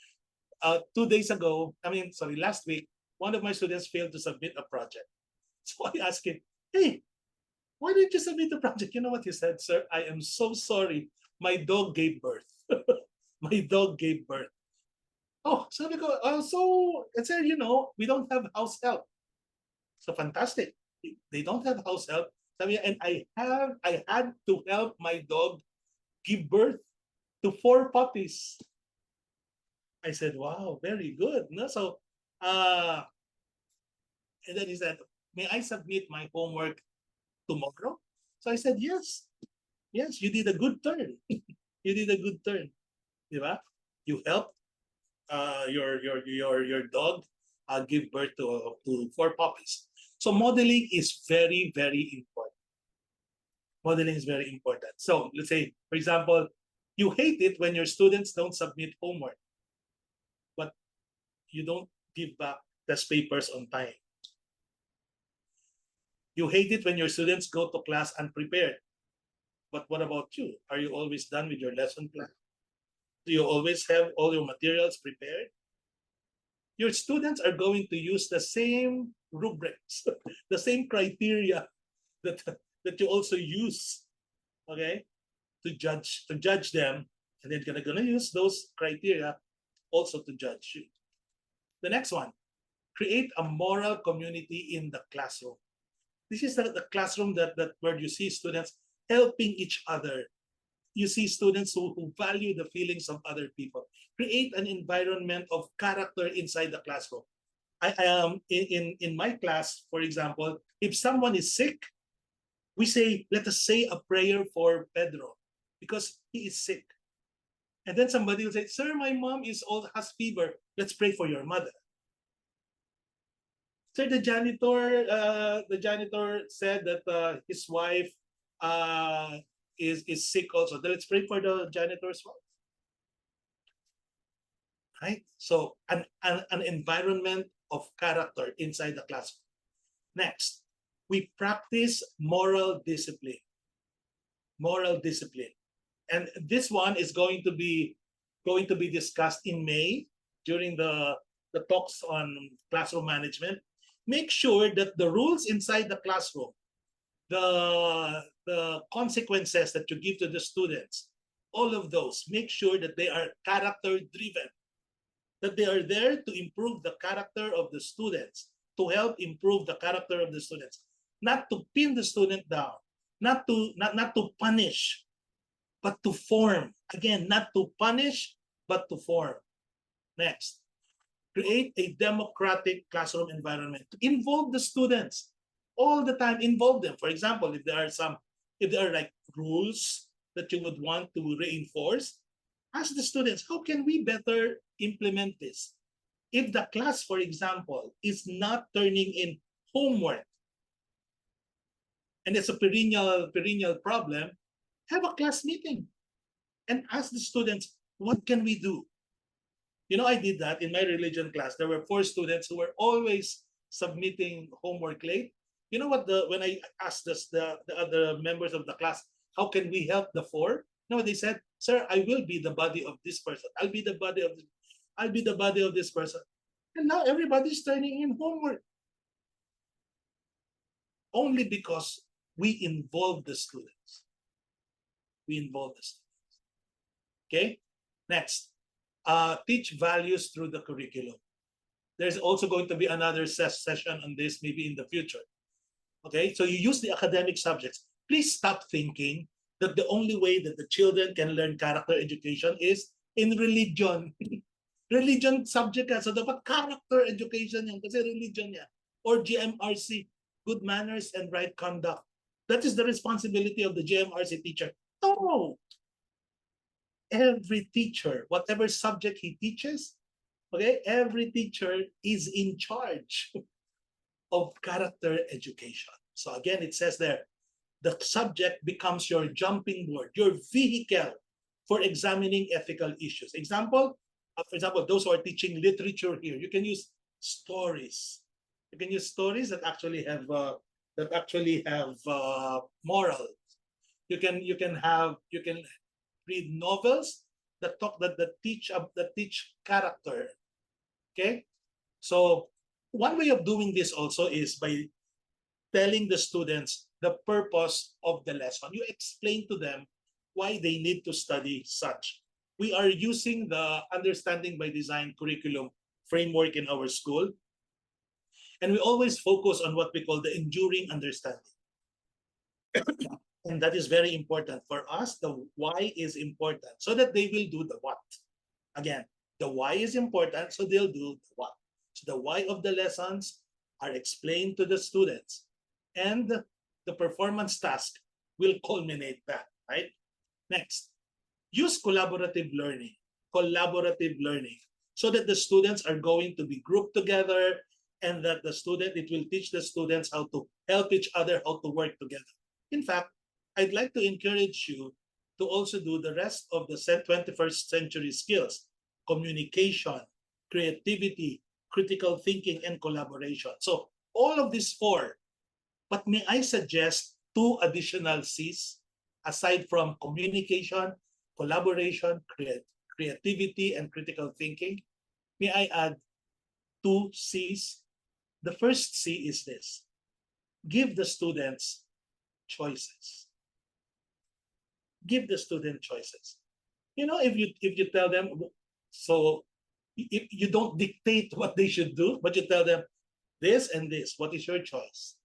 2 days ago, last week, one of my students failed to submit a project. So I asked him, hey, why didn't you submit the project? You know what he said, sir? I am so sorry. My dog gave birth. My dog gave birth. Oh, sabi ko, so, sir, we don't have house help. So fantastic. They don't have house help. And I had to help my dog give birth to 4 puppies. I said, wow, very good. No? So, and then he said, may I submit my homework tomorrow? So I said, yes. Yes, you did a good turn. You did a good turn. Diba? You helped your dog give birth to 4 puppies. So modeling is very, very important. Modeling is very important. So let's say, for example, You hate it when your students don't submit homework, but you don't give back test papers on time. You hate it when your students go to class unprepared. But what about you? Are you always done with your lesson plan? Do you always have all your materials prepared? Your students are going to use the same rubrics, the same criteria that, that you also use, okay, to judge them, and then they're gonna use those criteria also to judge you. The next one, create a moral community in the classroom. This is the classroom that where you see students helping each other. You see students who value the feelings of other people. Create an environment of character inside the classroom. I am in my class, for example, if someone is sick, we say, let us say a prayer for Pedro because he is sick. And then somebody will say, sir, my mom has fever. Let's pray for your mother. Sir, the janitor said that his wife is sick also. Then let's pray for the janitor's wife. Right? So an environment of character inside the classroom. Next, we practice moral discipline. Moral discipline. And this one is going to be discussed in May during the talks on classroom management. Make sure that the rules inside the classroom, the consequences that you give to the students, all of those, make sure that they are character driven, that they are there to improve the character of the students, to help improve the character of the students, not to pin the student down, not to punish, but to form. Again, not to punish, but to form. Next, create a democratic classroom environment. Involve the students all the time. Involve them. For example, if there are like rules that you would want to reinforce, ask the students, how can we better implement this? If the class, for example, is not turning in homework, and it's a perennial problem, have a class meeting and ask the students, what can we do? You know, I did that in my religion class. There were 4 students who were always submitting homework late. You know what? When I asked the other members of the class, how can we help the 4? You know what they said? Sir, I will be the body of this person. I'll be the body of this person. And now everybody's turning in homework. Only because we involve the students. We involve the students. Okay? Next. Teach values through the curriculum. There's also going to be another session on this maybe in the future. Okay, so you use the academic subjects. Please stop thinking that the only way that the children can learn character education is in religion. Religion subject ka, so dapat character education yan kasi religion yan. Or GMRC, good manners and right conduct. That is the responsibility of the GMRC teacher. No! Every teacher, whatever subject he teaches, okay, every teacher is in charge of character education. So again, it says there, the subject becomes your jumping board, your vehicle for examining ethical issues. Example, for example, those who are teaching literature here, you can use stories. You can use stories that actually have moral. You can read novels that teach character. Okay, so one way of doing this also is by telling the students the purpose of the lesson. You explain to them why they need to study such. We are using the Understanding by Design curriculum framework in our school, and we always focus on what we call the enduring understanding. And that is very important for us. The why is important so that they will do the what. Again, the why is important, so they'll do the what. So the why of the lessons are explained to the students, and the performance task will culminate that, right? Next, use collaborative learning. Collaborative learning, so that the students are going to be grouped together, and that it will teach the students how to help each other, how to work together. In fact, I'd like to encourage you to also do the rest of the 21st century skills: communication, creativity, critical thinking, and collaboration. So all of these four. But may I suggest two additional C's aside from communication, collaboration, creativity, and critical thinking? May I add two C's? The first C is this: give the students choices. Give the student choices. You know, if you tell them, so if you don't dictate what they should do, but you tell them this and this, what is your choice?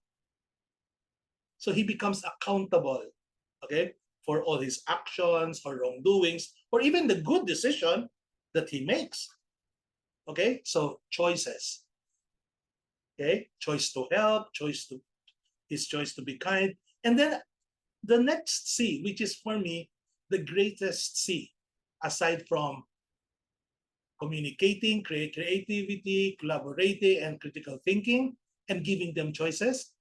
So he becomes accountable, okay, for all his actions or wrongdoings, or even the good decision that he makes. Okay, so choices. Okay, choice to help, his choice to be kind. And then the next C, which is for me the greatest C, aside from communicating, creativity, collaborating, and critical thinking, and giving them choices,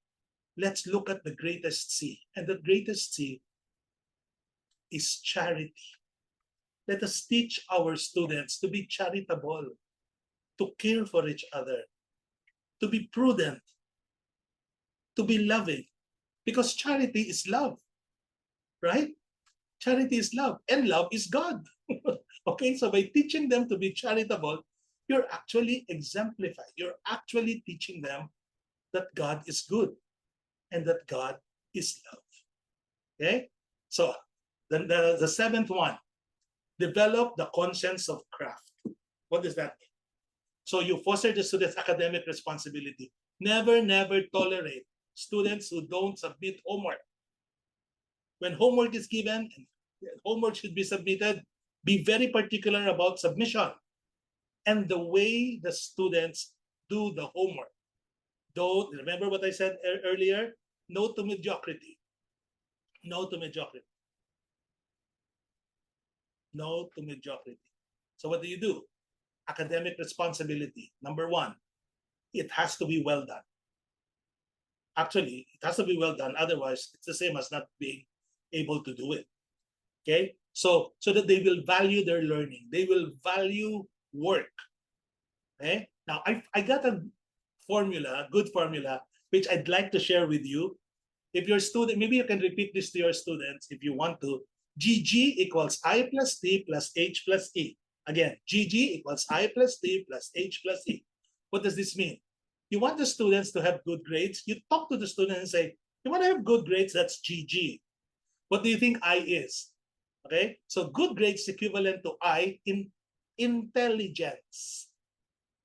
let's look at the greatest C. And the greatest C is charity. Let us teach our students to be charitable, to care for each other, to be prudent, to be loving. Because charity is love, right? Charity is love, and love is God. Okay, so by teaching them to be charitable, you're actually exemplifying. You're actually teaching them that God is good and that God is love. Okay, so the seventh one, develop the conscience of craft. What does that mean? So you foster the students' academic responsibility. Never tolerate students who don't submit homework. When homework is given, homework should be submitted, be very particular about submission and the way the students do the homework. Don't remember what I said earlier? No to mediocrity. No to mediocrity. No to mediocrity. So what do? Academic responsibility. Number one, it has to be well done. Actually, it has to be well done. Otherwise, it's the same as not being able to do it. Okay? So that they will value their learning. They will value work. Okay? Now, I got a formula, good formula, which I'd like to share with you. If your student, maybe you can repeat this to your students if you want to. GG equals I plus T plus H plus E. Again, GG equals I plus T plus H plus E. What does this mean? You want the students to have good grades. You talk to the student and say, you want to have good grades, that's GG. What do you think I is? Okay, so good grades equivalent to I in intelligence,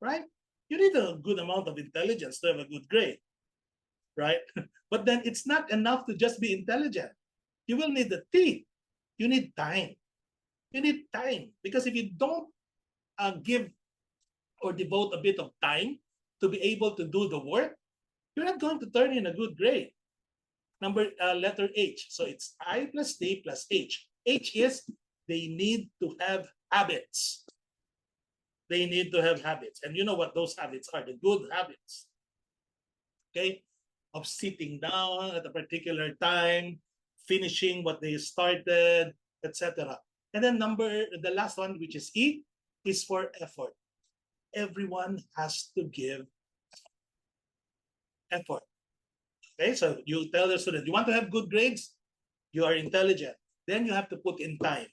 right? You need a good amount of intelligence to have a good grade, right? But then it's not enough to just be intelligent. You will need the T. You need time. You need time, because if you don't give or devote a bit of time to be able to do the work, you're not going to turn in a good grade. Letter H. So it's I plus T plus H. H is they need to have habits. They need to have habits. And you know what those habits are, the good habits. Okay? Of sitting down at a particular time, finishing what they started, etc. And then the last one, which is E, is for effort. Everyone has to give effort. Okay, so you tell the student, you want to have good grades, you are intelligent, then you have to put in time.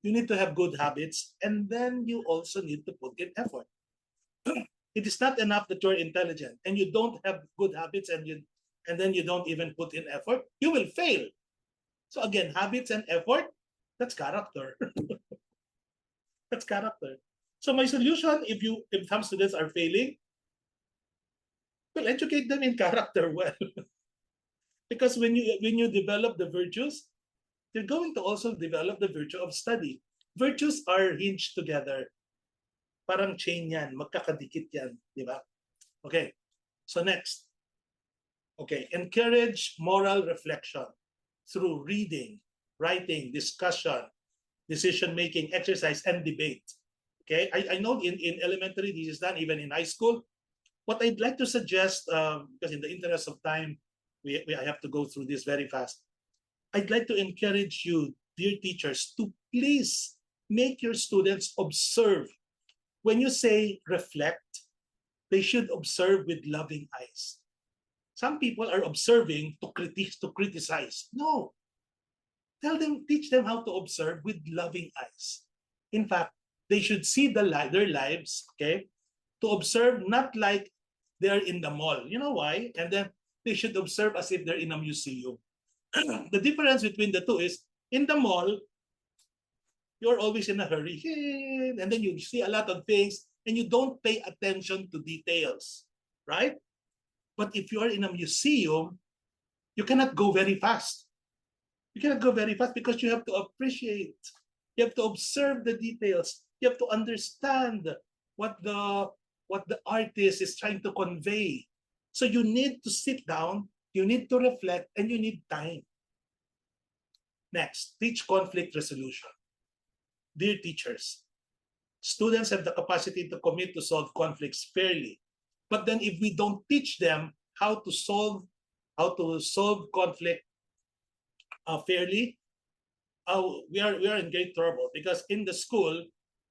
You need to have good habits, and then you also need to put in effort. It is not enough that you're intelligent and you don't have good habits and then you don't even put in effort, you will fail. So again, habits and effort, that's character. That's character. So my solution, if some students are failing, well, educate them in character well. Because when you develop the virtues, you're going to also develop the virtue of study. Virtues are hinged together. Parang chain yan, magkakadikit yan, di ba? Okay, so next. Okay, encourage moral reflection through reading, writing, discussion, decision-making, exercise, and debate. Okay, I know in elementary this is done, even in high school. What I'd like to suggest, because in the interest of time, I have to go through this very fast. I'd like to encourage you dear teachers, to please make your students observe. When you say reflect, they should observe with loving eyes. Some people are observing to criticize. No. Teach them how to observe with loving eyes. In fact, they should see their lives, okay, to observe not like they're in the mall. You know why? And then they should observe as if they're in a museum. The difference between the two is in the mall, you're always in a hurry, and then you see a lot of things and you don't pay attention to details, right? But if you are in a museum, you cannot go very fast. You cannot go very fast because you have to appreciate, you have to observe the details, you have to understand what the artist is trying to convey. So you need to sit down, you need to reflect, and you need time. Next, teach conflict resolution. Dear teachers, students have the capacity to commit to solve conflicts fairly. But then if we don't teach them how to solve conflict fairly, we are in great trouble, because in the school,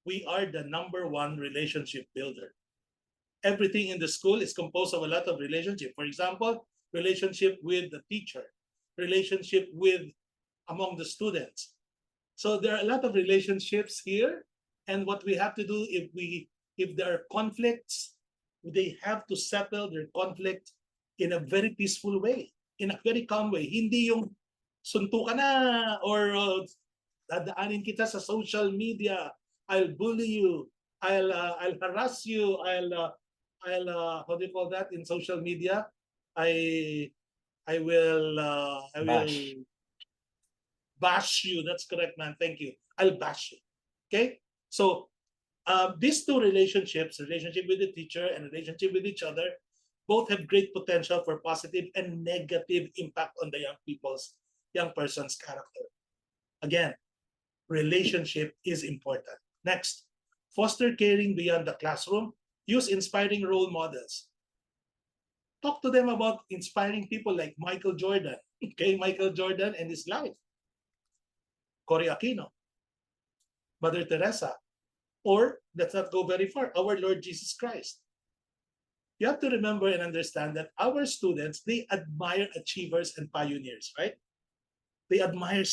we are the #1 relationship builder. Everything in the school is composed of a lot of relationship. For example, relationship with the teacher, relationship with among the students. So there are a lot of relationships here, and what we have to do, if there are conflicts, they have to settle their conflict in a very peaceful way, in a very calm way. Hindi yung sunto ka na, or dadaanin kita sa social media, I'll bully you, I'll harass you, I'll how do you call that in social media? I will bash you. That's correct, man. Thank you. I'll bash you. Okay? So these two relationships, relationship with the teacher and relationship with each other, both have great potential for positive and negative impact on the young person's character. Again, relationship is important. Next, foster caring beyond the classroom. Use inspiring role models. Talk to them about inspiring people like Michael Jordan. Okay, Michael Jordan and his life. Cory Aquino, Mother Teresa, or let's not go very far, our Lord Jesus Christ. You have to remember and understand that our students, they admire achievers and pioneers, right? They admire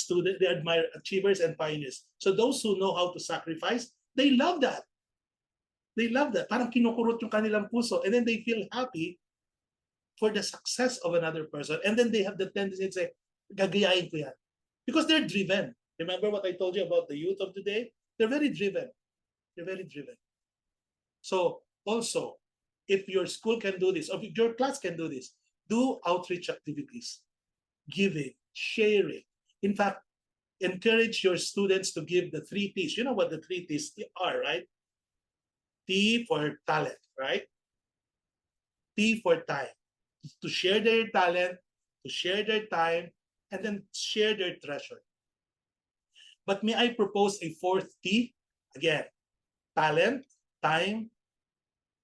achievers and pioneers. So those who know how to sacrifice, they love that. They love that. Parang kinukurot yung kanilang puso, and then they feel happy for the success of another person. And then they have the tendency to say, gagayain ko yan. Because they're driven. Remember what I told you about the youth of today? They're very driven. They're very driven. So also, if your school can do this, or if your class can do this, do outreach activities, giving, sharing. In fact, encourage your students to give the 3 T's. You know what the 3 T's are, right? T for talent, right? T for time. To share their talent, to share their time, and then share their treasure. But may I propose a 4th T? Again, talent, time,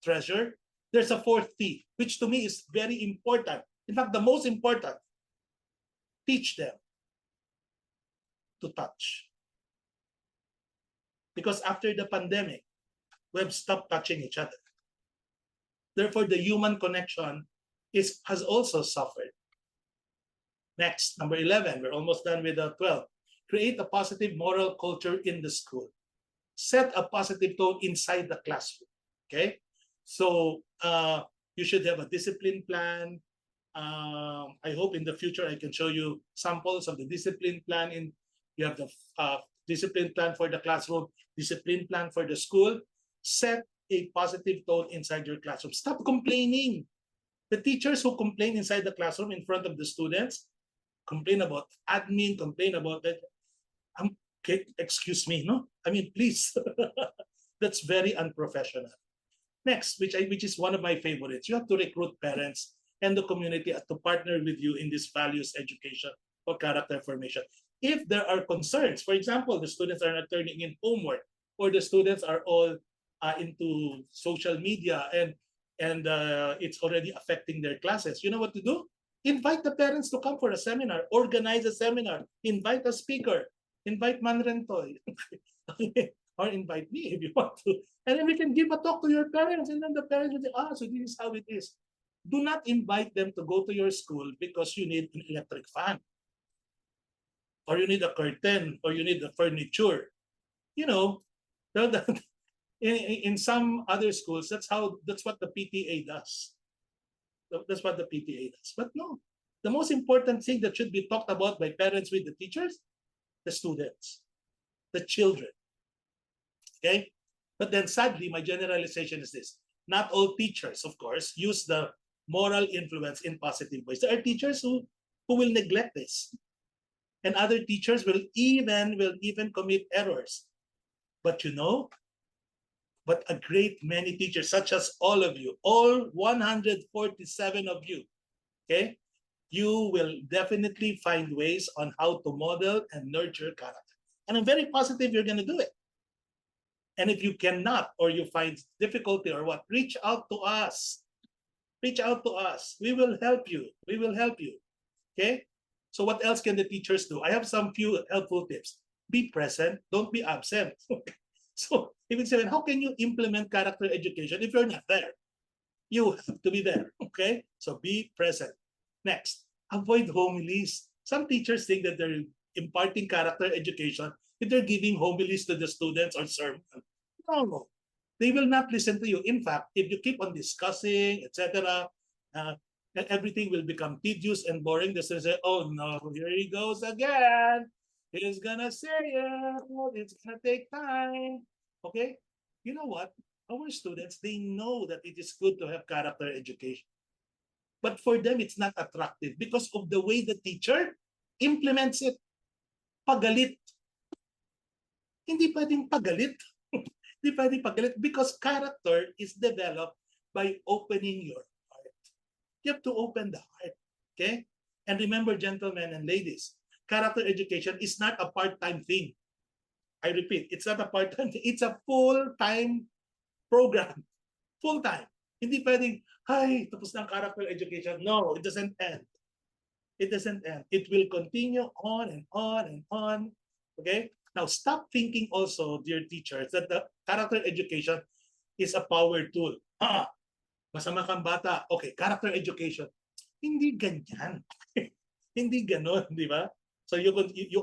treasure. There's a 4th T, which to me is very important. In fact, the most important. Teach them to touch. Because after the pandemic, we have stopped touching each other. Therefore, the human connection has also suffered. Next, number 11. We're almost done with 12. Create a positive moral culture in the school. Set a positive tone inside the classroom. Okay? So you should have a discipline plan. I hope in the future I can show you samples of the discipline plan. You have the discipline plan for the classroom, discipline plan for the school. Set a positive tone inside your classroom. Stop complaining. The teachers who complain inside the classroom in front of the students, complain about admin, complain about that. Okay, excuse me, no? I mean, please. That's very unprofessional. Next, which is one of my favorites, you have to recruit parents and the community to partner with you in this values education or character formation. If there are concerns, for example, the students are not turning in homework, or the students are all into social media and it's already affecting their classes, you know what to do? Invite the parents to come for a seminar, organize a seminar, invite a speaker, Invite Manrentoy. Or invite me if you want to. And then we can give a talk to your parents. And then the parents will say, so this is how it is. Do not invite them to go to your school because you need an electric fan. Or you need a curtain. Or you need the furniture. You know, in some other schools, that's what the PTA does. That's what the PTA does. But no, the most important thing that should be talked about by parents with the teachers, the students, the children. Okay? But then sadly, my generalization is this. Not all teachers, of course, use the moral influence in positive ways. There are teachers who will neglect this. And other teachers will even commit errors. But but a great many teachers, such as all of you, all 147 of you, okay, you will definitely find ways on how to model and nurture character. And I'm very positive you're going to do it. And if you cannot, or you find difficulty or what, reach out to us. Reach out to us. We will help you. We will help you. Okay? So what else can the teachers do? I have some few helpful tips. Be present. Don't be absent. So even say, how can you implement character education if you're not there? You have to be there. Okay? So be present. Next, avoid homilies. Some teachers think that they're imparting character education if they're giving homilies to the students or sermon. No, they will not listen to you. In fact, if you keep on discussing, etc., everything will become tedious and boring. The students say, oh no, here he goes again. He's gonna say it. It's gonna take time. Okay? You know what? Our students, they know that it is good to have character education. But for them, it's not attractive because of the way the teacher implements it. Pagalit. Hindi pwedeng pagalit. Hindi pwedeng pagalit because character is developed by opening your heart. You have to open the heart. Okay? And remember, gentlemen and ladies, character education is not a part-time thing. I repeat, it's not a part-time thing. It's a full-time program. Full-time. Hindi pwedeng, ay, tapos na ang character education. No, it doesn't end. It doesn't end. It will continue on and on and on. Okay? Now, stop thinking also, dear teachers, that the character education is a power tool. Masama kang bata. Okay, character education. Hindi ganyan. Hindi ganon, di ba? So you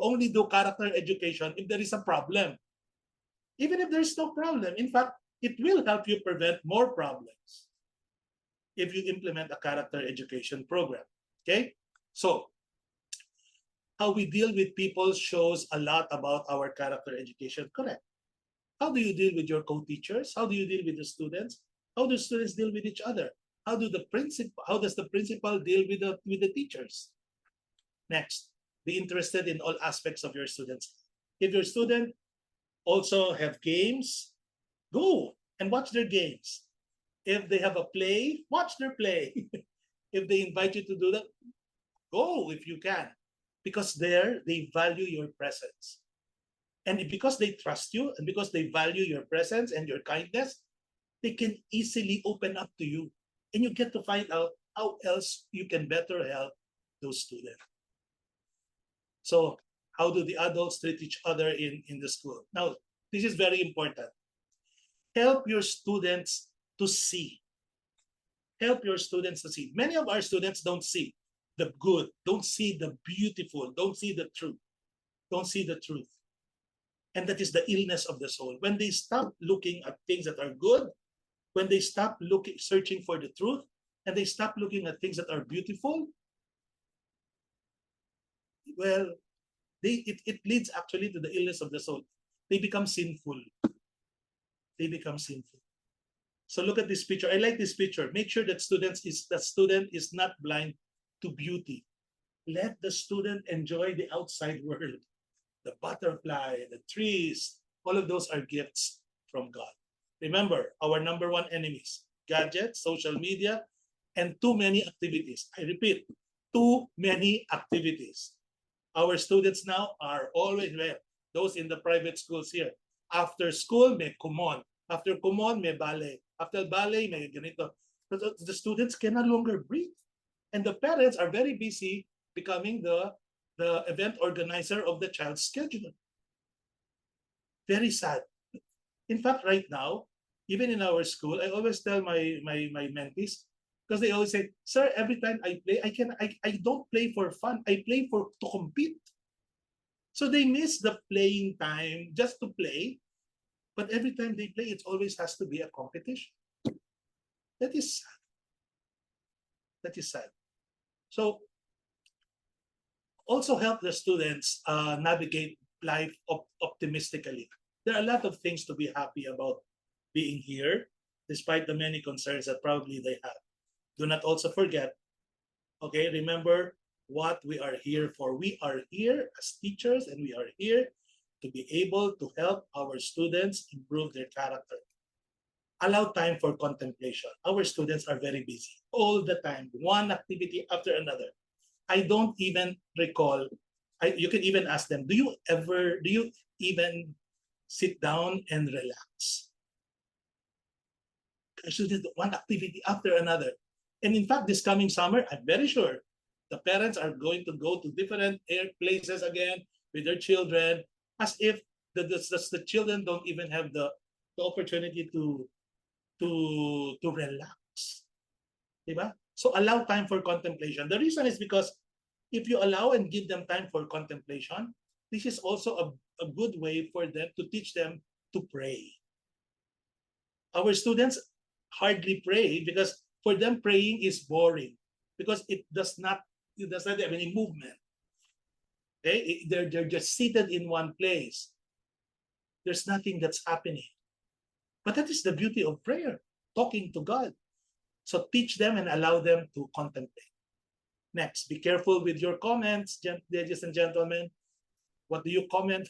only do character education if there is a problem. Even if there's no problem. In fact, it will help you prevent more problems if you implement a character education program. Okay? So, how we deal with people shows a lot about our character education. Correct. How do you deal with your co-teachers? How do you deal with the students? How do students deal with each other? How does the principal deal with the teachers? Next, be interested in all aspects of your students. If your student also have games, go and watch their games. If they have a play, watch their play. If they invite you to do that, go if you can. Because there, they value your presence. And because they trust you and because they value your presence and your kindness, they can easily open up to you. And you get to find out how else you can better help those students. So how do the adults treat each other in the school? Now, this is very important. Help your students to see. Help your students to see. Many of our students don't see the good, don't see the beautiful, don't see the truth. Don't see the truth. And that is the illness of the soul. When they stop looking at things that are good, when they stop searching for the truth, and they stop looking at things that are beautiful, well, it leads actually to the illness of the soul. They become sinful. They become sinful. So look at this picture. I like this picture. Make sure that student is not blind to beauty. Let the student enjoy the outside world. The butterfly, the trees, all of those are gifts from God. Remember, our number one enemies, gadgets, social media, and too many activities. I repeat, too many activities. Our students now are always, well, those in the private schools here. After school, may kumon. After kumon, may ballet. After ballet, may ganito. The students can no longer breathe. And the parents are very busy becoming the event organizer of the child's schedule. Very sad. In fact, right now, even in our school, I always tell my mentees, because they always say, "Sir, every time I play, I don't play for fun. I play for to compete." So they miss the playing time just to play, but every time they play, it always has to be a competition. That is sad. That is sad. So also help the students navigate life optimistically. There are a lot of things to be happy about being here, despite the many concerns that probably they have. Do not also forget, okay, remember what we are here for. We are here as teachers, and we are here to be able to help our students improve their character. Allow time for contemplation. Our students are very busy all the time, one activity after another. I don't even recall. You can even ask them, do you even sit down and relax? I should do one activity after another. And in fact, this coming summer, I'm very sure the parents are going to go to different places again with their children, as if the children don't even have the opportunity to relax. Diba? So allow time for contemplation. The reason is because if you allow and give them time for contemplation, this is also a good way for them to teach them to pray. Our students hardly pray because for them praying is boring, because it does not have any movement. Okay? They're just seated in one place. There's nothing that's happening. But that is the beauty of prayer, talking to God. So teach them and allow them to contemplate. Next, be careful with your comments, ladies and gentlemen. What do you comment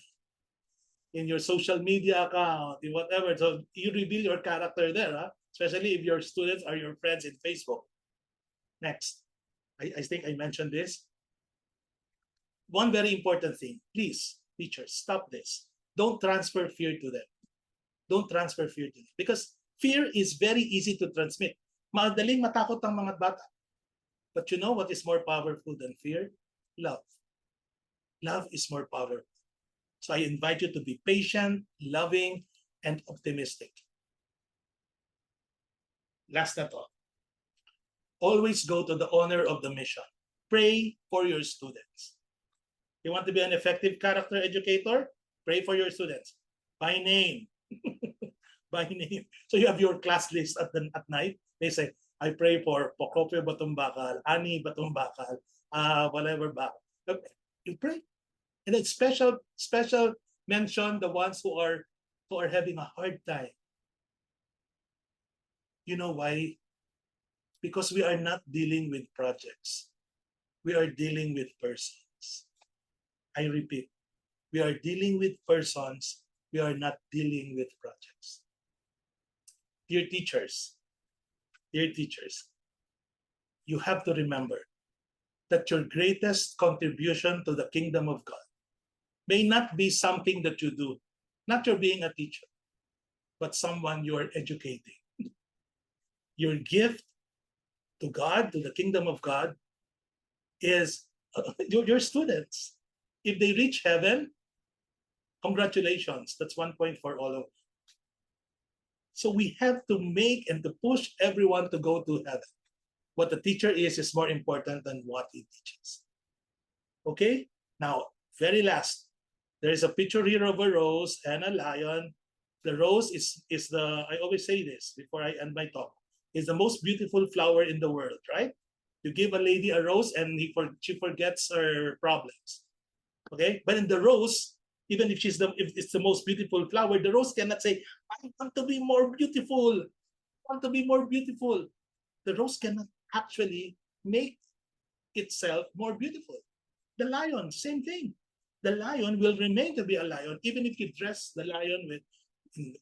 in your social media account, in whatever? So you reveal your character there, huh? Especially if your students are your friends in Facebook. Next, I think I mentioned this. One very important thing, please, teachers, stop this. Don't transfer fear to them. Don't transfer fear to them. Because fear is very easy to transmit. Madaling matakot ang mga bata. But you know what is more powerful than fear? Love. Love is more powerful. So I invite you to be patient, loving, and optimistic. Last na to. Always go to the honor of the mission. Pray for your students. You want to be an effective character educator? Pray for your students. By name. By name. So you have your class list at night. They say, I pray for Pocopio Batumbakal, Ani Batumbakal, whatever Bakal. Okay. You pray. And then special mention the ones who are having a hard time. You know why? Because we are not dealing with projects. We are dealing with persons. I repeat, we are dealing with persons. We are not dealing with projects. Dear teachers, you have to remember that your greatest contribution to the kingdom of God may not be something that you do, not your being a teacher, but someone you are educating. Your gift to God, to the kingdom of God, is your students. If they reach heaven, congratulations. That's 1 point for all of you. So we have to make and to push everyone to go to heaven. What the teacher is more important than what he teaches. Okay? Now, very last. There is a picture here of a rose and a lion. The rose is the, I always say this before I end my talk, is the most beautiful flower in the world, right? You give a lady a rose and she forgets her problems. Okay? But in the rose, even if it's the most beautiful flower, the rose cannot say, I want to be more beautiful. I want to be more beautiful. The rose cannot actually make itself more beautiful. The lion, same thing. The lion will remain to be a lion, even if you dress the lion with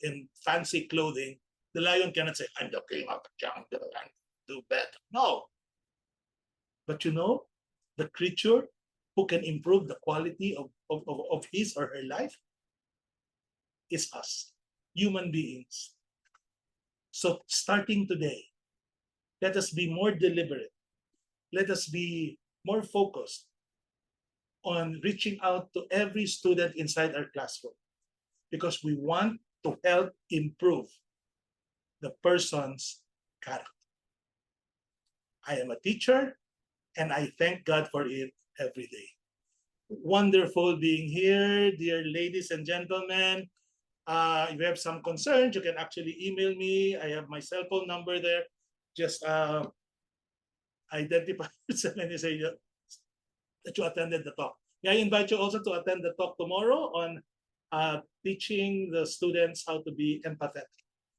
in fancy clothing. The lion cannot say, I'm the king of the jungle and do better. No. But you know, the creature who can improve the quality of his or her life is us, human beings. So starting today, let us be more deliberate. Let us be more focused on reaching out to every student inside our classroom. because we want to help improve the person's character. I am a teacher, and I thank God for it every day. Wonderful being here, dear ladies and gentlemen. If you have some concerns, you can actually email me. I have my cell phone number there. Just identify yourself and you say that you attended the talk. May I invite you also to attend the talk tomorrow on teaching the students how to be empathetic.